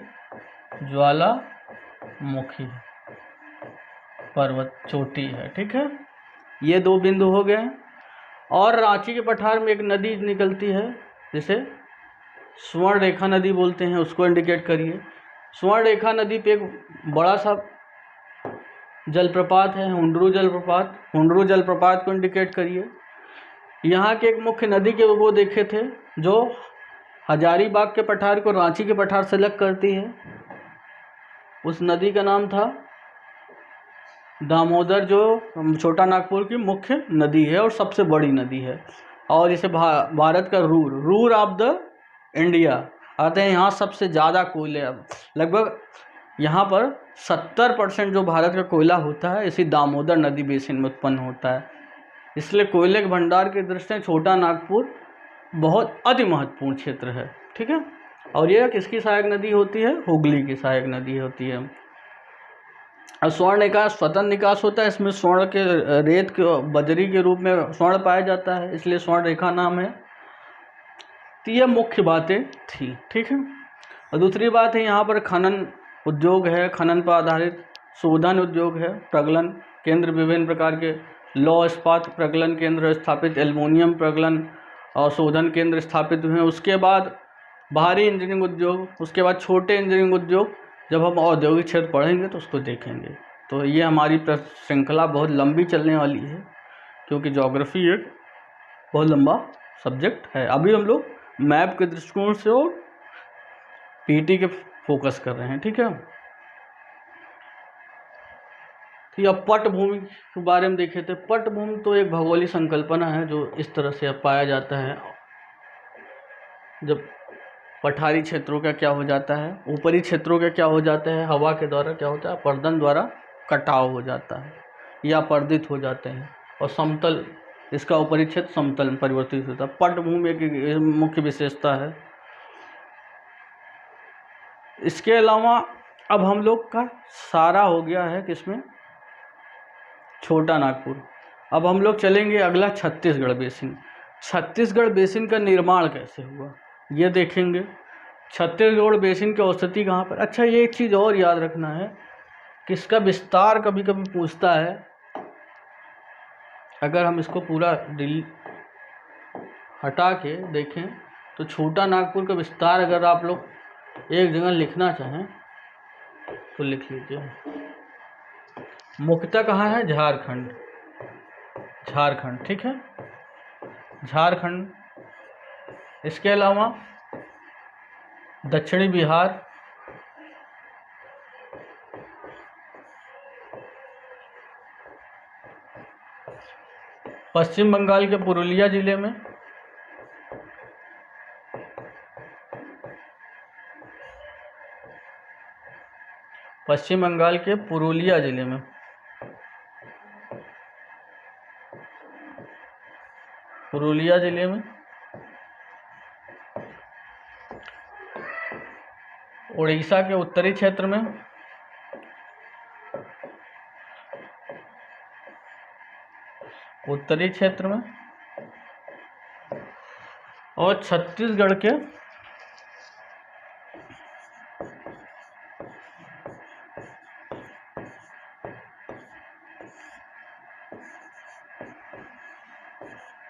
ज्वालामुखी पर्वत चोटी है। ठीक है, ये 2 बिंदु हो गए। और रांची के पठार में एक नदी निकलती है जिसे स्वर्ण रेखा नदी बोलते हैं, उसको इंडिकेट करिए। स्वर्ण रेखा नदी पे एक बड़ा सा जलप्रपात है, हुंडरू जलप्रपात। हुंडरू जलप्रपात को इंडिकेट करिए। यहाँ के एक मुख्य नदी के वो देखे थे जो हजारीबाग के पठार को रांची के पठार से अलग करती है, उस नदी का नाम था दामोदर, जो छोटा नागपुर की मुख्य नदी है और सबसे बड़ी नदी है। और इसे भारत का रूर ऑफ द इंडिया आते हैं। यहाँ सबसे ज़्यादा कोयले, लगभग यहाँ पर 70% जो भारत का कोयला होता है इसी दामोदर नदी बेसिन में उत्पन्न होता है। इसलिए कोयले के भंडार की दृष्टि से छोटा नागपुर बहुत अति महत्वपूर्ण क्षेत्र है। ठीक है, और यह किसकी सहायक नदी होती है? हुगली की सहायक नदी होती है। अब स्वर्ण निकास स्वतंत्र निकास होता है, इसमें स्वर्ण के रेत के बजरी के रूप में स्वर्ण पाया जाता है, इसलिए स्वर्ण रेखा नाम है। तो ये मुख्य बातें थी, ठीक है। और दूसरी बात है यहाँ पर खनन उद्योग है, खनन पर आधारित शोधन उद्योग है, प्रगलन केंद्र विभिन्न प्रकार के लौह इस्पात प्रगलन केंद्र स्थापित, एल्युमिनियम प्रगलन और शोधन केंद्र स्थापित हुए। उसके बाद भारी इंजीनियरिंग उद्योग, उसके बाद छोटे इंजीनियरिंग उद्योग। जब हम औद्योगिक क्षेत्र पढ़ेंगे तो उसको देखेंगे। तो ये हमारी श्रृंखला बहुत लंबी चलने वाली है, क्योंकि ज्योग्राफी एक बहुत लंबा सब्जेक्ट है। अभी हम लोग मैप के दृष्टिकोण से और पीटी के फोकस कर रहे हैं, ठीक है। तो अब पटभूमि के बारे में देखे थे। पटभूमि तो एक भौगोलिक संकल्पना है जो इस तरह से पाया जाता है, जब पठारी क्षेत्रों का क्या हो जाता है, ऊपरी क्षेत्रों का क्या हो जाता है, हवा के द्वारा क्या होता है, अपरदन द्वारा कटाव हो जाता है या अपरदित हो जाते हैं, और समतल, इसका ऊपरी क्षेत्र समतल में परिवर्तित होता है। पटभूमि एक मुख्य विशेषता है। इसके अलावा अब हम लोग का सारा हो गया है किसमें, छोटा नागपुर। अब हम लोग चलेंगे अगला छत्तीसगढ़ बेसिन। छत्तीसगढ़ बेसिन का निर्माण कैसे हुआ ये देखेंगे। छत्तीसगढ़ बेसिन की औसती कहाँ पर। अच्छा, ये एक चीज़ और याद रखना है कि इसका विस्तार कभी कभी पूछता है। अगर हम इसको पूरा हटा के देखें तो छोटा नागपुर का विस्तार अगर आप लोग एक जगह लिखना चाहें तो लिख लीजिए। मुख्यतः कहाँ है, झारखंड, झारखंड, ठीक है, झारखंड। इसके अलावा दक्षिणी बिहार, पश्चिम बंगाल के पुरुलिया जिले में, पश्चिम बंगाल के पुरुलिया जिले में, पुरुलिया जिले में, उड़ीसा के उत्तरी क्षेत्र में, उत्तरी क्षेत्र में, और छत्तीसगढ़ के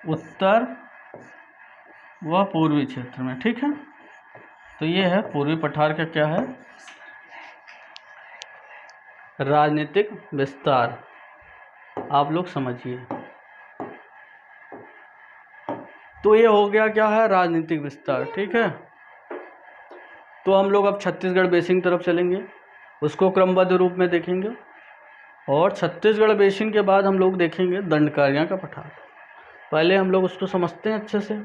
उत्तर व पूर्वी क्षेत्र में, ठीक है। तो ये है पूर्वी पठार का क्या है, राजनीतिक विस्तार। आप लोग समझिए। तो ये हो गया क्या है, राजनीतिक विस्तार, ठीक है। तो हम लोग अब छत्तीसगढ़ बेसिन तरफ चलेंगे, उसको क्रमबद्ध रूप में देखेंगे। और छत्तीसगढ़ बेसिन के बाद हम लोग देखेंगे दंडकारियाँ का पठार। पहले हम लोग उसको समझते हैं अच्छे से,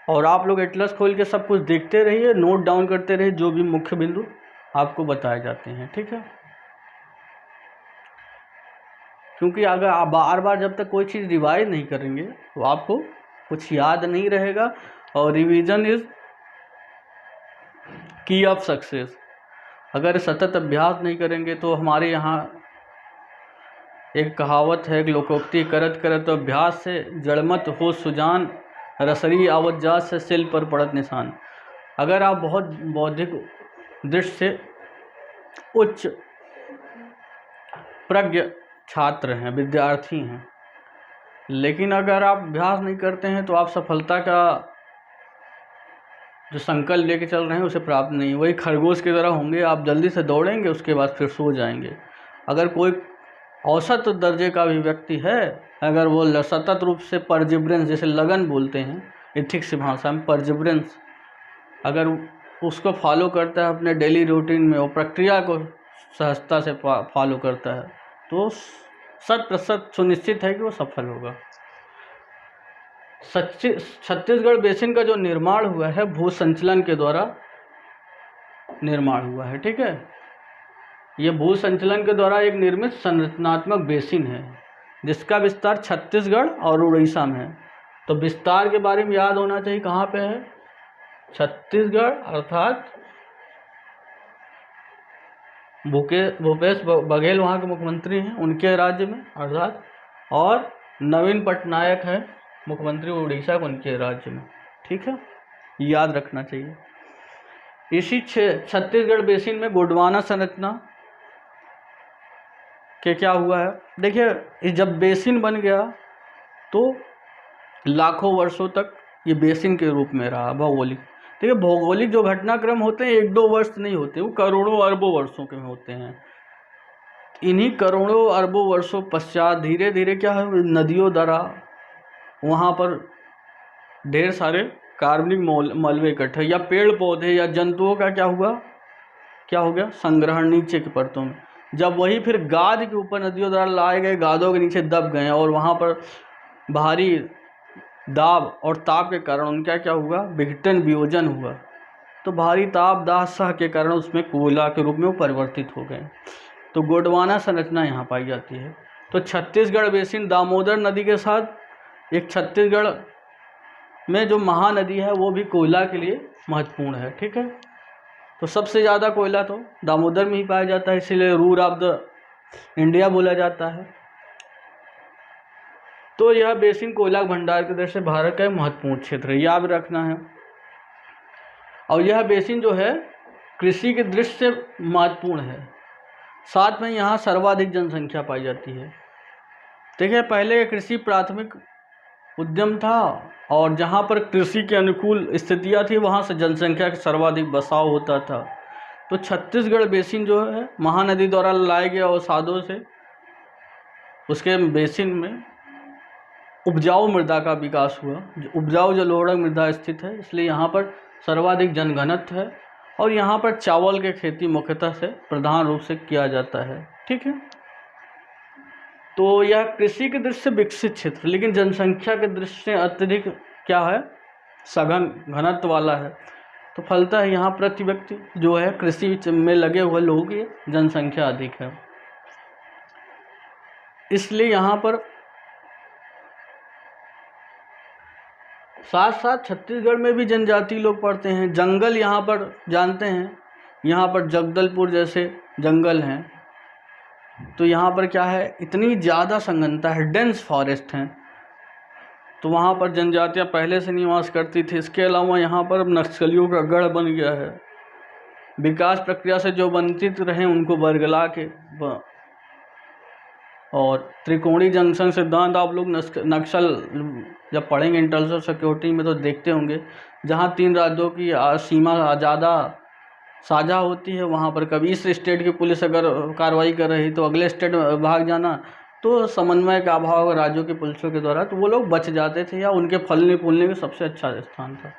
और आप लोग एटलस खोल के सब कुछ देखते रहिए, नोट डाउन करते रहिए जो भी मुख्य बिंदु आपको बताए जाते हैं, ठीक है। क्योंकि अगर आप बार बार जब तक कोई चीज़ रिवाइज नहीं करेंगे तो आपको कुछ याद नहीं रहेगा। और रिवीजन इज की ऑफ सक्सेस। अगर सतत अभ्यास नहीं करेंगे तो हमारे यहाँ एक कहावत है, एक लोकोक्ति, करत करत अभ्यास से जड़मत हो सुजान, रसरी आवत जात से सिल पर पड़त निशान। अगर आप बहुत बौद्धिक दृष्टि से उच्च प्रज्ञ छात्र हैं, विद्यार्थी हैं, लेकिन अगर आप अभ्यास नहीं करते हैं तो आप सफलता का जो संकल्प लेके चल रहे हैं उसे प्राप्त नहीं, वही खरगोश की तरह होंगे। आप जल्दी से दौड़ेंगे, उसके बाद फिर सो जाएंगे। अगर कोई औसत दर्जे का भी व्यक्ति है, अगर वो सतत रूप से परजिवरेंस, जैसे लगन बोलते हैं एथिक्स की भाषा में, परजिवरेंस अगर उसको फॉलो करता है अपने डेली रूटीन में, वो प्रक्रिया को सहजता से फॉलो करता है, तो 100% सुनिश्चित है कि वो सफल होगा। छत्तीसगढ़ बेसिन का जो निर्माण हुआ है भू संचलन के द्वारा निर्माण हुआ है, ठीक है। ये भू संचलन के द्वारा एक निर्मित संरचनात्मक बेसिन है जिसका विस्तार छत्तीसगढ़ और उड़ीसा में है। तो विस्तार के बारे में याद होना चाहिए, कहाँ पे है, छत्तीसगढ़ अर्थात भूपेश बघेल वहाँ के मुख्यमंत्री हैं उनके राज्य में अर्थात, और नवीन पटनायक है मुख्यमंत्री उड़ीसा के उनके राज्य में। ठीक है, याद रखना चाहिए। इसी छत्तीसगढ़ बेसिन में गोंडवाना संरचना के क्या हुआ है, देखिए जब बेसिन बन गया तो लाखों वर्षों तक ये बेसिन के रूप में रहा भौगोलिक। देखिए भौगोलिक जो घटनाक्रम होते हैं 1-2 वर्ष नहीं होते, वो करोड़ों अरबों वर्षों के होते हैं। इन्हीं करोड़ों अरबों वर्षों पश्चात धीरे धीरे क्या है, नदियों द्वारा वहाँ पर ढेर सारे कार्बनिक मलबे इकट्ठे, या पेड़ पौधे या जंतुओं का क्या हो गया संग्रहण नीचे की परतों में। जब वही फिर गाद के ऊपर नदियों द्वारा लाए गए, गादों के नीचे दब गए और वहाँ पर भारी दाब और ताप के कारण उनका क्या हुआ, विघटन वियोजन हुआ। तो भारी ताप दाह सह के कारण उसमें कोयला के रूप में वो परिवर्तित हो गए। तो गोंडवाना संरचना यहाँ पाई जाती है। तो छत्तीसगढ़ बेसिन दामोदर नदी के साथ एक छत्तीसगढ़ में जो महानदी है वो भी कोयला के लिए महत्वपूर्ण है। ठीक है, तो सबसे ज़्यादा कोयला तो दामोदर में ही पाया जाता है, इसीलिए रूर ऑफ द इंडिया बोला जाता है। तो यह बेसिन कोयला भंडार के दृष्टि से भारत का महत्वपूर्ण क्षेत्र है, याद रखना है। और यह बेसिन जो है कृषि के दृष्टि से महत्वपूर्ण है, साथ में यहाँ सर्वाधिक जनसंख्या पाई जाती है। देखिए पहले कृषि प्राथमिक उद्यम था और जहाँ पर कृषि के अनुकूल स्थितियाँ थी वहाँ से जनसंख्या का सर्वाधिक बसाव होता था। तो छत्तीसगढ़ बेसिन जो है महानदी द्वारा लाए गए अवसादों से उसके बेसिन में उपजाऊ मृदा का विकास हुआ। उपजाऊ जलोढ़ मृदा स्थित है, इसलिए यहाँ पर सर्वाधिक जनघनत्व है और यहाँ पर चावल की खेती मुख्यतः से प्रधान रूप से किया जाता है। ठीक है, तो यह कृषि के दृष्टि से विकसित क्षेत्र, लेकिन जनसंख्या के दृष्टि से अत्यधिक क्या है, सघन घनत्व वाला है। तो फलतः यहाँ प्रति व्यक्ति जो है कृषि में लगे हुए लोगों की जनसंख्या अधिक है, इसलिए यहाँ पर साथ साथ छत्तीसगढ़ में भी जनजाति लोग पढ़ते हैं। जंगल यहाँ पर जानते हैं, यहाँ पर जगदलपुर जैसे जंगल हैं, तो यहाँ पर क्या है इतनी ज़्यादा संघनता है, डेंस फॉरेस्ट हैं, तो वहाँ पर जनजातियाँ पहले से निवास करती थी। इसके अलावा यहाँ पर नक्सलियों का गढ़ बन गया है। विकास प्रक्रिया से जो वंचित रहे उनको बरगला के और त्रिकोणीय जंक्शन सिद्धांत आप लोग नक्सल जब पढ़ेंगे इंटरनल सिक्योरिटी में तो देखते होंगे, जहाँ 3 राज्यों की सीमा ज़्यादा साझा होती है, वहाँ पर कभी इस स्टेट की पुलिस अगर कार्रवाई कर रही तो अगले स्टेट भाग जाना, तो समन्वय का अभाव राज्यों की पुलिसों के द्वारा तो वो लोग बच जाते थे या उनके फलने फूलने का सबसे अच्छा स्थान था।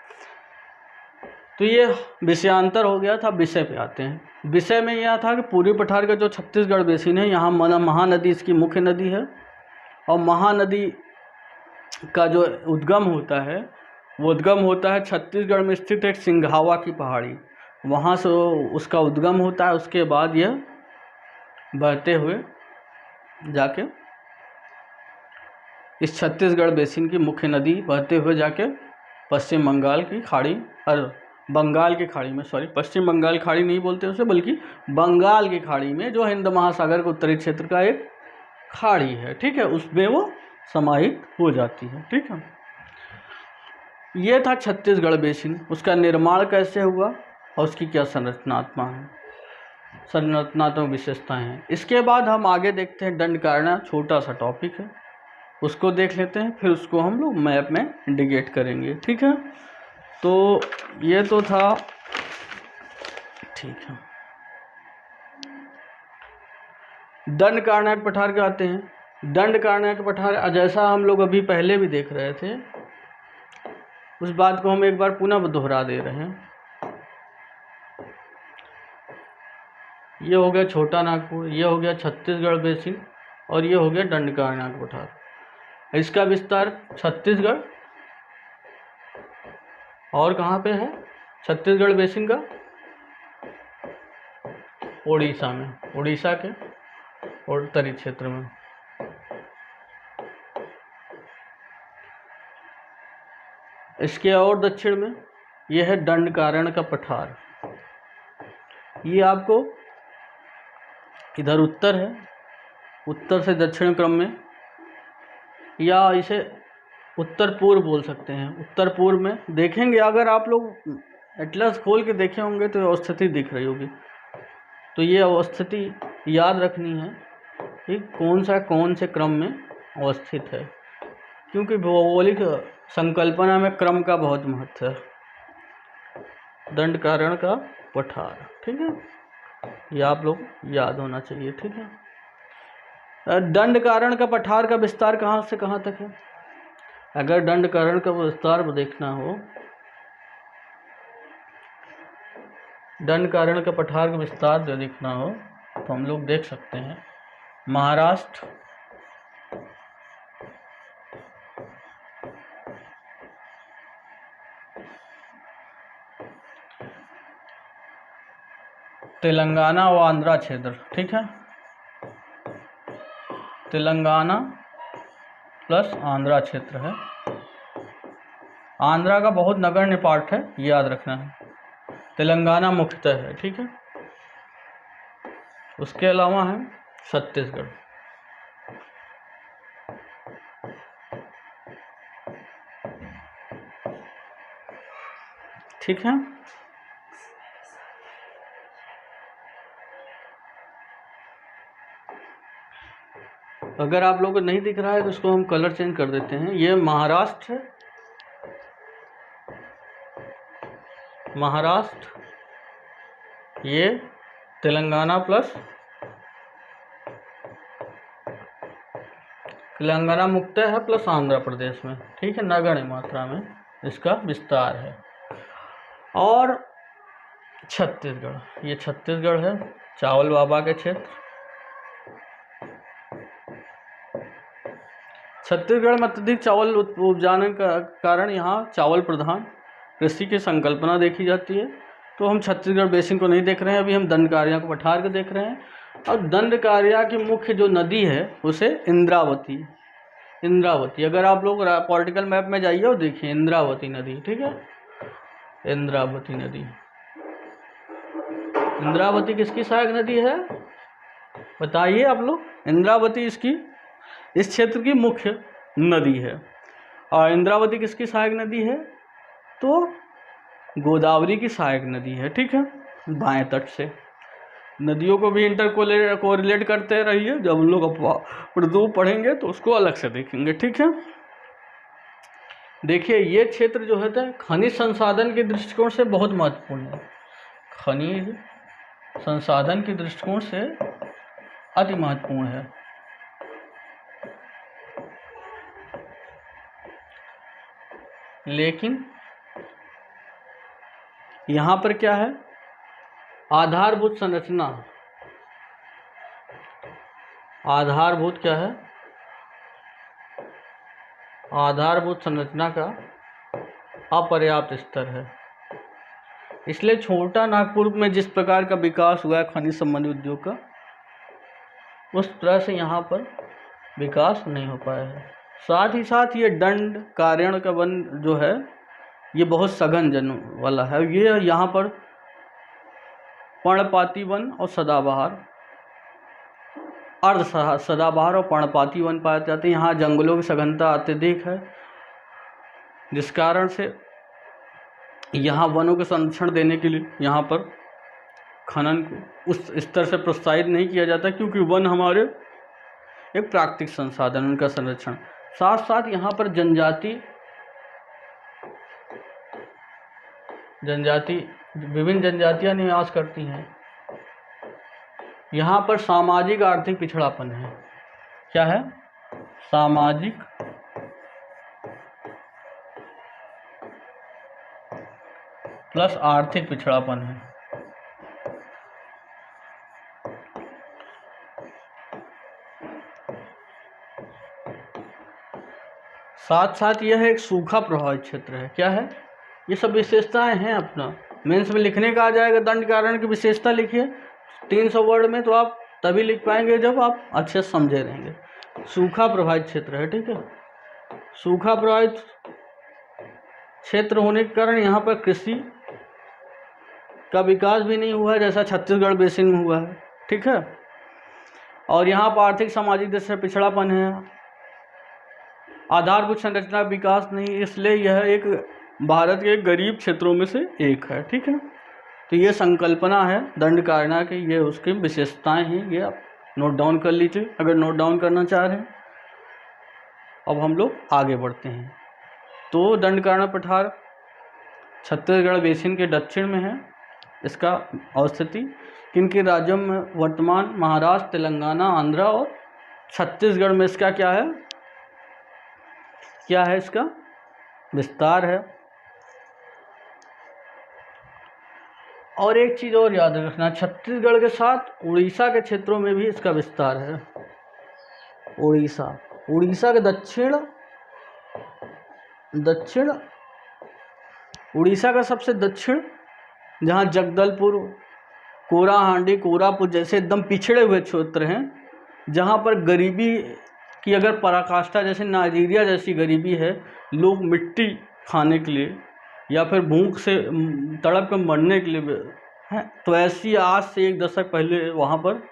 तो ये विषयांतर हो गया था। विषय पे आते हैं। विषय में यह था कि पूर्वी पठार का जो छत्तीसगढ़ बेसिन है, यहाँ महानदी इसकी मुख्य नदी है और महानदी का जो उद्गम होता है वो उद्गम होता है छत्तीसगढ़ में स्थित एक सिंघावा की पहाड़ी, वहाँ से उसका उद्गम होता है। उसके बाद यह बहते हुए जाके इस छत्तीसगढ़ बेसिन की मुख्य नदी बहते हुए जाके पश्चिम बंगाल की खाड़ी और बंगाल की खाड़ी में, पश्चिम बंगाल खाड़ी नहीं बोलते उसे, बल्कि बंगाल की खाड़ी में जो हिंद महासागर के उत्तरी क्षेत्र का एक खाड़ी है, ठीक है, उसमें वो समाहित हो जाती है। ठीक है, ये था छत्तीसगढ़ बेसिन। उसका निर्माण कैसे हुआ और उसकी क्या संरचनात्मक विशेषताएं हैं। इसके बाद हम आगे देखते हैं दंडकारण्य, छोटा सा टॉपिक है, उसको देख लेते हैं, फिर उसको हम लोग मैप में इंडिकेट करेंगे। ठीक है, तो ये तो था। ठीक है, दंडकारण्य पठार कहते हैं। दंडकारण्य पठार जैसा हम लोग अभी पहले भी देख रहे थे, उस बात को हम एक बार पुनः दोहरा दे रहे हैं। ये हो गया छोटा नागपुर, ये हो गया छत्तीसगढ़ बेसिन और ये हो गया दंडकारण्य पठार। इसका विस्तार छत्तीसगढ़ और कहाँ पे है, छत्तीसगढ़ बेसिन का उड़ीसा में, उड़ीसा के उत्तरी क्षेत्र में। इसके और दक्षिण में यह है दंडकारण्य का पठार। ये आपको इधर उत्तर है, उत्तर से दक्षिण क्रम में, या इसे उत्तर पूर्व बोल सकते हैं। उत्तर पूर्व में देखेंगे, अगर आप लोग एटलस खोल के देखे होंगे तो अवस्थिति दिख रही होगी। तो ये अवस्थिति याद रखनी है कि कौन से क्रम में अवस्थित है, क्योंकि भौगोलिक संकल्पना में क्रम का बहुत महत्व है। दंडकारण्य का पठार, ठीक है, ये आप लोग याद होना चाहिए, ठीक है। दंडकारण्य का पठार का विस्तार कहाँ से कहाँ तक है? अगर दंडकारण्य का विस्तार देखना हो, दंडकारण्य का पठार का विस्तार जो देखना हो तो हम लोग देख सकते हैं महाराष्ट्र, तेलंगाना व आंध्रा क्षेत्र, ठीक है, तेलंगाना प्लस आंध्रा क्षेत्र है। आंध्रा का बहुत नगण्य पार्ट है, याद रखना है। तेलंगाना मुख्यतः है, ठीक है। उसके अलावा है छत्तीसगढ़, ठीक है। अगर आप लोगों को नहीं दिख रहा है तो उसको हम कलर चेंज कर देते हैं। ये महाराष्ट्र है, महाराष्ट्र, ये तेलंगाना प्लस तेलंगाना मुक्त है प्लस आंध्र प्रदेश में, ठीक है, नगण्य मात्रा में इसका विस्तार है। और छत्तीसगढ़, ये छत्तीसगढ़ है, चावल बाबा के क्षेत्र। छत्तीसगढ़ में अत्यधिक चावल उपजाने का कारण यहाँ चावल प्रधान कृषि की संकल्पना देखी जाती है। तो हम छत्तीसगढ़ बेसिन को नहीं देख रहे हैं, अभी हम दंडकारिया को पठार को देख रहे हैं। और दंडकारिया की मुख्य जो नदी है उसे इंद्रावती, इंद्रावती, अगर आप लोग पॉलिटिकल मैप में जाइए और देखिए इंद्रावती नदी, ठीक है, इंद्रावती नदी। इंद्रावती किसकी सहायक नदी है बताइए आप लोग? इंद्रावती इसकी इस क्षेत्र की मुख्य नदी है। और इंद्रावती किसकी सहायक नदी है? तो गोदावरी की सहायक नदी है, ठीक है, बाएं तट से। नदियों को भी इंटर कोरिलेट करते रहिए, जब हम लोग उर्दू पढ़ेंगे तो उसको अलग से देखेंगे, ठीक है। देखिए ये क्षेत्र जो है खनिज संसाधन के दृष्टिकोण से बहुत महत्वपूर्ण है, खनिज संसाधन के दृष्टिकोण से अति महत्वपूर्ण है। लेकिन यहाँ पर क्या है? आधारभूत संरचना, आधारभूत क्या है? आधारभूत संरचना का अपर्याप्त स्तर है। इसलिए छोटा नागपुर में जिस प्रकार का विकास हुआ है खनिज संबंधी उद्योग का, उस तरह से यहाँ पर विकास नहीं हो पाया है। साथ ही साथ ये दंडकारण्य का वन जो है ये बहुत सघन जन वाला है। ये यहाँ पर पर्णपाती वन और सदाबहार, अर्ध सदाबहार और पर्णपाती वन पाए जाते हैं। यहाँ जंगलों की सघनता अत्यधिक है, जिस कारण से यहाँ वनों के संरक्षण देने के लिए यहाँ पर खनन को उस स्तर से प्रोत्साहित नहीं किया जाता, क्योंकि वन हमारे एक प्राकृतिक संसाधन, उनका संरक्षण। साथ साथ यहाँ पर विभिन्न जनजातियाँ निवास करती हैं। यहाँ पर सामाजिक आर्थिक पिछड़ापन है। क्या है? सामाजिक प्लस आर्थिक पिछड़ापन है। साथ साथ यह एक सूखा प्रभावित क्षेत्र है। क्या है? ये सब विशेषताएं हैं। अपना मेंस में लिखने का आ जाएगा, दंडकारण्य की विशेषता लिखिए 300 वर्ड में, तो आप तभी लिख पाएंगे जब आप अच्छे से समझे रहेंगे। सूखा प्रभावित क्षेत्र है, ठीक है। सूखा प्रभावित क्षेत्र होने के कारण यहाँ पर कृषि का विकास भी नहीं हुआ है, जैसा छत्तीसगढ़ बेसिन में हुआ है, ठीक है। और यहाँ पर आर्थिक सामाजिक दृष्टि से पिछड़ापन है, आधारभूत संरचना विकास नहीं, इसलिए यह एक भारत के गरीब क्षेत्रों में से एक है। ठीक है, तो ये संकल्पना है दंडकारण्य की, ये उसकी विशेषताएं हैं, ये आप नोट डाउन कर लीजिए अगर नोट डाउन करना चाह रहे हैं। अब हम लोग आगे बढ़ते हैं। तो दंडकारण्य पठार छत्तीसगढ़ बेसिन के दक्षिण में है। इसका अवस्थिति किन किन राज्यों में वर्तमान? महाराष्ट्र, तेलंगाना, आंध्र और छत्तीसगढ़ में इसका क्या है इसका विस्तार है। और एक चीज़ और याद रखना, छत्तीसगढ़ के साथ उड़ीसा के क्षेत्रों में भी इसका विस्तार है। उड़ीसा के दक्षिण उड़ीसा का सबसे दक्षिण, जहाँ जगदलपुर, कोराहांडी, कोरापुट जैसे एकदम पिछड़े हुए क्षेत्र हैं, जहाँ पर गरीबी की अगर पराकाष्ठा, जैसे नाइजीरिया जैसी गरीबी है, लोग मिट्टी खाने के लिए या फिर भूख से तड़प कर मरने के लिए है, तो ऐसी आज से 1 दशक पहले वहाँ पर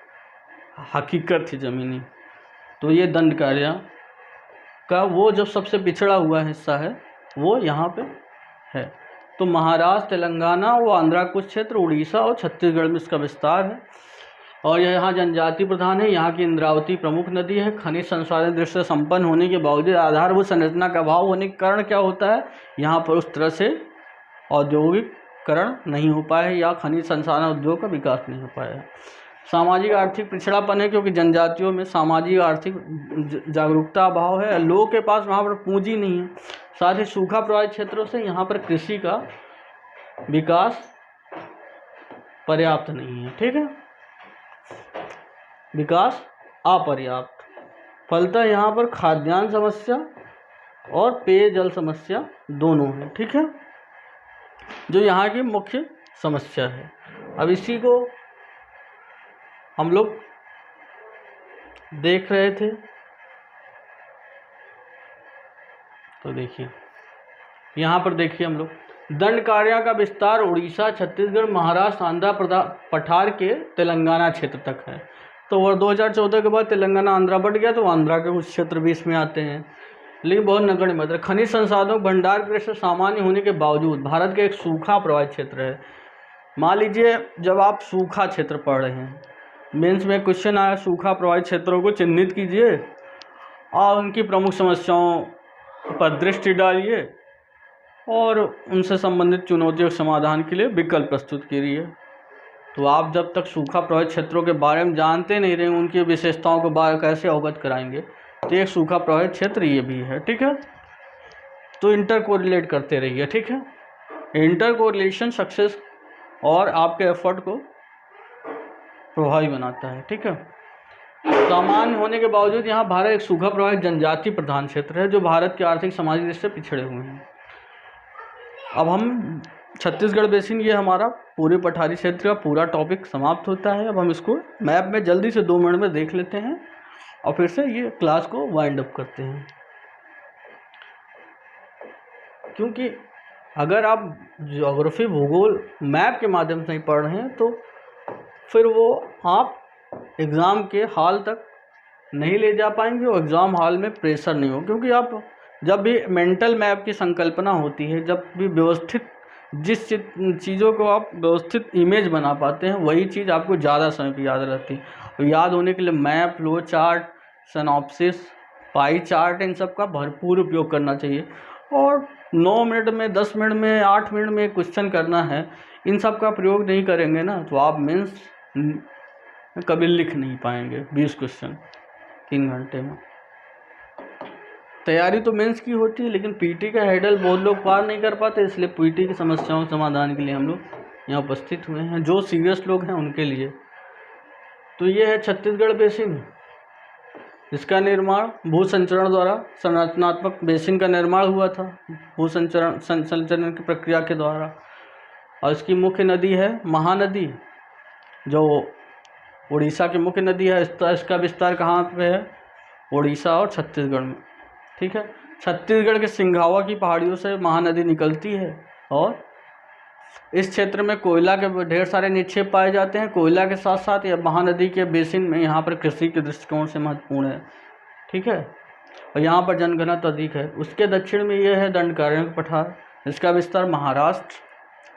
हकीकत थी ज़मीनी। तो ये दंडकारण्य का वो जो सबसे पिछड़ा हुआ हिस्सा है वो यहाँ पे है। तो महाराष्ट्र, तेलंगाना व आंध्रा कुछ क्षेत्र, उड़ीसा और छत्तीसगढ़ में इसका विस्तार है। और यह यहाँ जनजाति प्रधान है। यहाँ की इंद्रावती प्रमुख नदी है। खनिज संसाधन दृष्टि से संपन्न होने के बावजूद आधारभूत संरचना का अभाव होने के कारण क्या होता है, यहाँ पर उस तरह से औद्योगिकरण नहीं हो पाया है या खनिज संसाधन उद्योग का विकास नहीं हो पाया है। सामाजिक आर्थिक पिछड़ापन है, क्योंकि जनजातियों में सामाजिक आर्थिक जागरूकता अभाव है, लोगों के पास वहाँ पर पूंजी नहीं है। साथ ही सूखा प्रभावित क्षेत्रों से यहाँ पर कृषि का विकास पर्याप्त नहीं है। ठीक है, विकास अपर्याप्त। फलतः यहाँ पर खाद्यान्न समस्या और पेयजल समस्या दोनों है। ठीक है, जो यहाँ की मुख्य समस्या है। अब इसी को हम लोग देख रहे थे, तो देखिए यहाँ पर देखिए हम लोग दंडकारण्य का विस्तार उड़ीसा, छत्तीसगढ़, महाराष्ट्र, आंध्र पठार के तेलंगाना क्षेत्र तक है। तो वर्ष 2014 के बाद तेलंगाना आंध्रा बढ़ गया, तो आंध्रा के कुछ क्षेत्र भी इसमें आते हैं, लेकिन बहुत नगण्य मात्रा। खनिज संसाधनों भंडार कृषि सामान्य होने के बावजूद भारत का एक सूखा प्रभावित क्षेत्र है। मान लीजिए जब आप सूखा क्षेत्र पढ़ रहे हैं, मेंस में क्वेश्चन आया सूखा प्रभावित क्षेत्रों को चिन्हित कीजिए और उनकी प्रमुख समस्याओं पर दृष्टि डालिए और उनसे संबंधित चुनौतियों के समाधान के लिए विकल्प प्रस्तुत कीजिए। तो आप जब तक सूखा प्रभावित क्षेत्रों के बारे में जानते नहीं रहे, उनकी विशेषताओं के बारे में कैसे अवगत कराएंगे। तो एक सूखा प्रभावित क्षेत्र ये भी है। ठीक है, तो इंटर कोरिलेट करते रहिए। ठीक है, इंटर कोरिलेशन सक्सेस और आपके एफर्ट को प्रभावी बनाता है। ठीक है, सामान्य होने के बावजूद यहाँ भारत एक सूखा प्रभावित जनजाति प्रधान क्षेत्र है, जो भारत के आर्थिक सामाजिक दृष्टि से पिछड़े हुए हैं। अब हम छत्तीसगढ़ बेसिन, ये हमारा पूरे पठारी क्षेत्र का पूरा टॉपिक समाप्त होता है। अब हम इसको मैप में जल्दी से 2 मिनट में देख लेते हैं और फिर से ये क्लास को वाइंड अप करते हैं। क्योंकि अगर आप ज्योग्राफी भूगोल मैप के माध्यम से नहीं पढ़ रहे हैं तो फिर वो आप एग्ज़ाम के हॉल तक नहीं ले जा पाएंगे और एग्ज़ाम हॉल में प्रेशर नहीं हो। क्योंकि आप जब भी मेंटल मैप की संकल्पना होती है, जब भी व्यवस्थित जिस चीज़ों को आप व्यवस्थित इमेज बना पाते हैं, वही चीज़ आपको ज़्यादा समय पर याद रहती है। और याद होने के लिए map, flow chart, synopsis, pie chart, इन सब का भरपूर उपयोग करना चाहिए। और 9 मिनट में, 10 मिनट में, 8 मिनट में क्वेश्चन करना है, इन सब का प्रयोग नहीं करेंगे ना तो आप मेंस कभी लिख नहीं पाएंगे 20 क्वेश्चन 3 घंटे में। तैयारी तो मेंस की होती है, लेकिन पीटी का हेडल बहुत लोग पार नहीं कर पाते, इसलिए पीटी की समस्याओं के समाधान के लिए हम लोग यहाँ उपस्थित हुए हैं, जो सीरियस लोग हैं उनके लिए। तो ये है छत्तीसगढ़ बेसिन, इसका निर्माण भू संचरण द्वारा, संरचनात्मक बेसिन का निर्माण हुआ था भू संचरण की प्रक्रिया के द्वारा। और इसकी मुख्य नदी है महानदी, जो उड़ीसा की मुख्य नदी है। इसका विस्तार कहाँ पे है? उड़ीसा और छत्तीसगढ़ में। ठीक है, छत्तीसगढ़ के सिंघावा की पहाड़ियों से महानदी निकलती है और इस क्षेत्र में कोयला के ढेर सारे निक्षेप पाए जाते हैं। कोयला के साथ साथ यह महानदी के बेसिन में यहाँ पर कृषि के दृष्टिकोण से महत्वपूर्ण है, ठीक है, और यहाँ पर जनघनत्व अधिक है। उसके दक्षिण में यह है दंडकारण्य पठार, जिसका विस्तार महाराष्ट्र,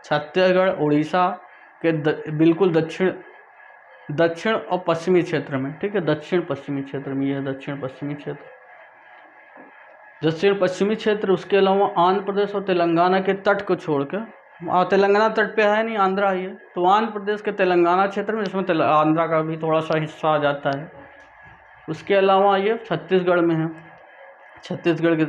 छत्तीसगढ़, उड़ीसा के बिल्कुल दक्षिण और पश्चिमी क्षेत्र में, ठीक है, दक्षिण पश्चिमी क्षेत्र में, यह दक्षिण पश्चिमी क्षेत्र। उसके अलावा आंध्र प्रदेश और तेलंगाना के तट को छोड़कर, तेलंगाना तट पे है नहीं, आंध्रा ही है, तो आंध्र प्रदेश के तेलंगाना क्षेत्र में, जिसमें आंध्रा का भी थोड़ा सा हिस्सा आ जाता है। उसके अलावा ये छत्तीसगढ़ में है, छत्तीसगढ़ के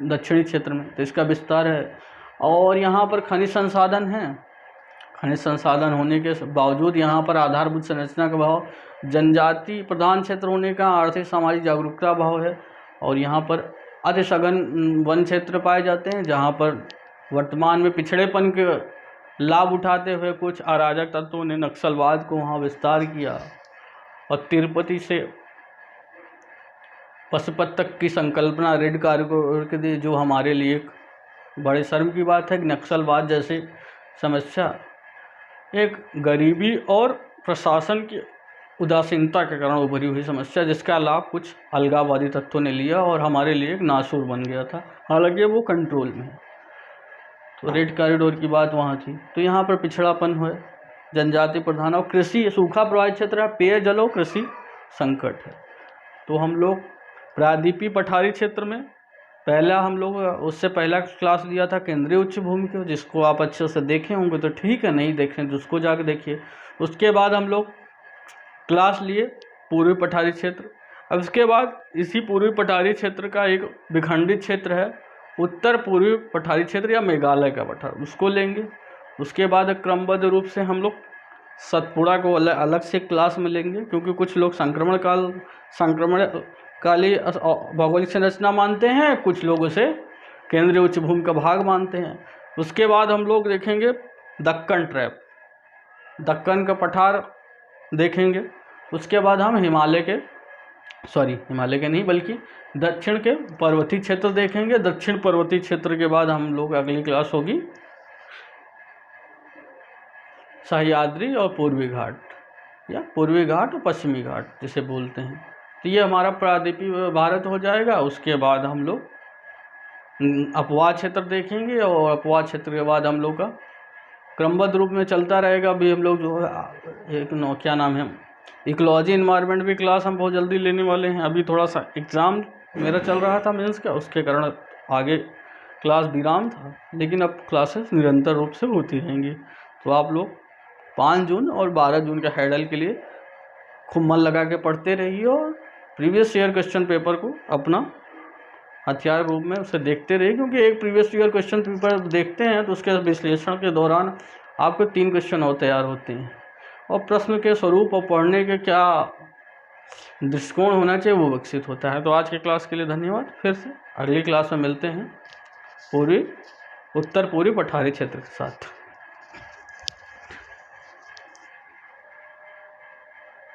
दक्षिणी क्षेत्र में, तो इसका विस्तार है। और यहाँ पर खनिज संसाधन हैं। खनिज संसाधन होने के बावजूद यहाँ पर आधारभूत संरचना का अभाव, जनजाति प्रधान क्षेत्र होने का आर्थिक सामाजिक जागरूकता अभाव है। और यहाँ पर अतिसघन वन क्षेत्र पाए जाते हैं, जहाँ पर वर्तमान में पिछड़ेपन के लाभ उठाते हुए कुछ अराजक तत्वों ने नक्सलवाद को वहाँ विस्तार किया। और तिरुपति से पशुपत तक की संकल्पना रेड कॉरिडोर के लिए, जो हमारे लिए एक बड़े शर्म की बात है कि नक्सलवाद जैसी समस्या एक गरीबी और प्रशासन की उदासीनता के कारण उभरी हुई समस्या, जिसका लाभ कुछ अलगाववादी तत्वों ने लिया और हमारे लिए एक नासूर बन गया था, हालांकि वो कंट्रोल में है। तो रेड कॉरिडोर की बात वहाँ थी। तो यहाँ पर पिछड़ापन है, जनजाति प्रधान और कृषि सूखा प्रभावित क्षेत्र है, पेयजल और कृषि संकट है। तो हम लोग प्रायद्वीपीय पठारी क्षेत्र में हम लोग उससे पहला क्लास लिया था केंद्रीय उच्च भूमि को, जिसको आप अच्छे से देखे होंगे तो ठीक है, नहीं देखें तो उसको जाकर देखिए। उसके बाद हम लोग क्लास लिए पूर्वी पठारी क्षेत्र। अब इसके बाद इसी पूर्वी पठारी क्षेत्र का एक विखंडित क्षेत्र है उत्तर पूर्वी पठारी क्षेत्र या मेघालय का पठार, उसको लेंगे। उसके बाद क्रमबद्ध रूप से हम लोग सतपुड़ा को अलग से क्लास में लेंगे, क्योंकि कुछ लोग संक्रमणकाली भौगोलिक संरचना मानते हैं, कुछ लोग उसे केंद्रीय उच्च भूमि का भाग मानते हैं। उसके बाद हम लोग देखेंगे दक्कन ट्रैप, दक्कन का पठार देखेंगे। उसके बाद हम हिमालय के नहीं बल्कि दक्षिण के पर्वतीय क्षेत्र देखेंगे। दक्षिण पर्वतीय क्षेत्र के बाद हम लोग अगली क्लास होगी सह्याद्री और पूर्वी घाट, या पूर्वी घाट और पश्चिमी घाट जिसे बोलते हैं। तो ये हमारा प्रायद्वीपीय भारत हो जाएगा। उसके बाद हम लोग अपवाद क्षेत्र देखेंगे, और अपवाद क्षेत्र के बाद हम लोग का क्रमबद्ध रूप में चलता रहेगा। अभी हम लोग जो है क्या नाम है, इकोलॉजी इन्वायरमेंट भी क्लास हम बहुत जल्दी लेने वाले हैं। अभी थोड़ा सा एग्ज़ाम मेरा चल रहा था मेंस का, उसके कारण आगे क्लास विराम था, लेकिन अब क्लासेस निरंतर रूप से होती रहेंगी। तो आप लोग 5 जून और 12 जून के हेडल के लिए खूब मन लगा के पढ़ते रहिए, और प्रीवियस ईयर क्वेश्चन पेपर को अपना हथियार रूप में उसे देखते रहिए, क्योंकि एक प्रीवियस ईयर क्वेश्चन पेपर देखते हैं तो उसके विश्लेषण के दौरान आपको 3 क्वेश्चन और तैयार होते हैं, और प्रश्न के स्वरूप और पढ़ने के क्या दृष्टिकोण होना चाहिए वो विकसित होता है। तो आज के क्लास के लिए धन्यवाद। फिर से अगली क्लास में मिलते हैं उत्तर पूर्वी पठारी क्षेत्र के साथ।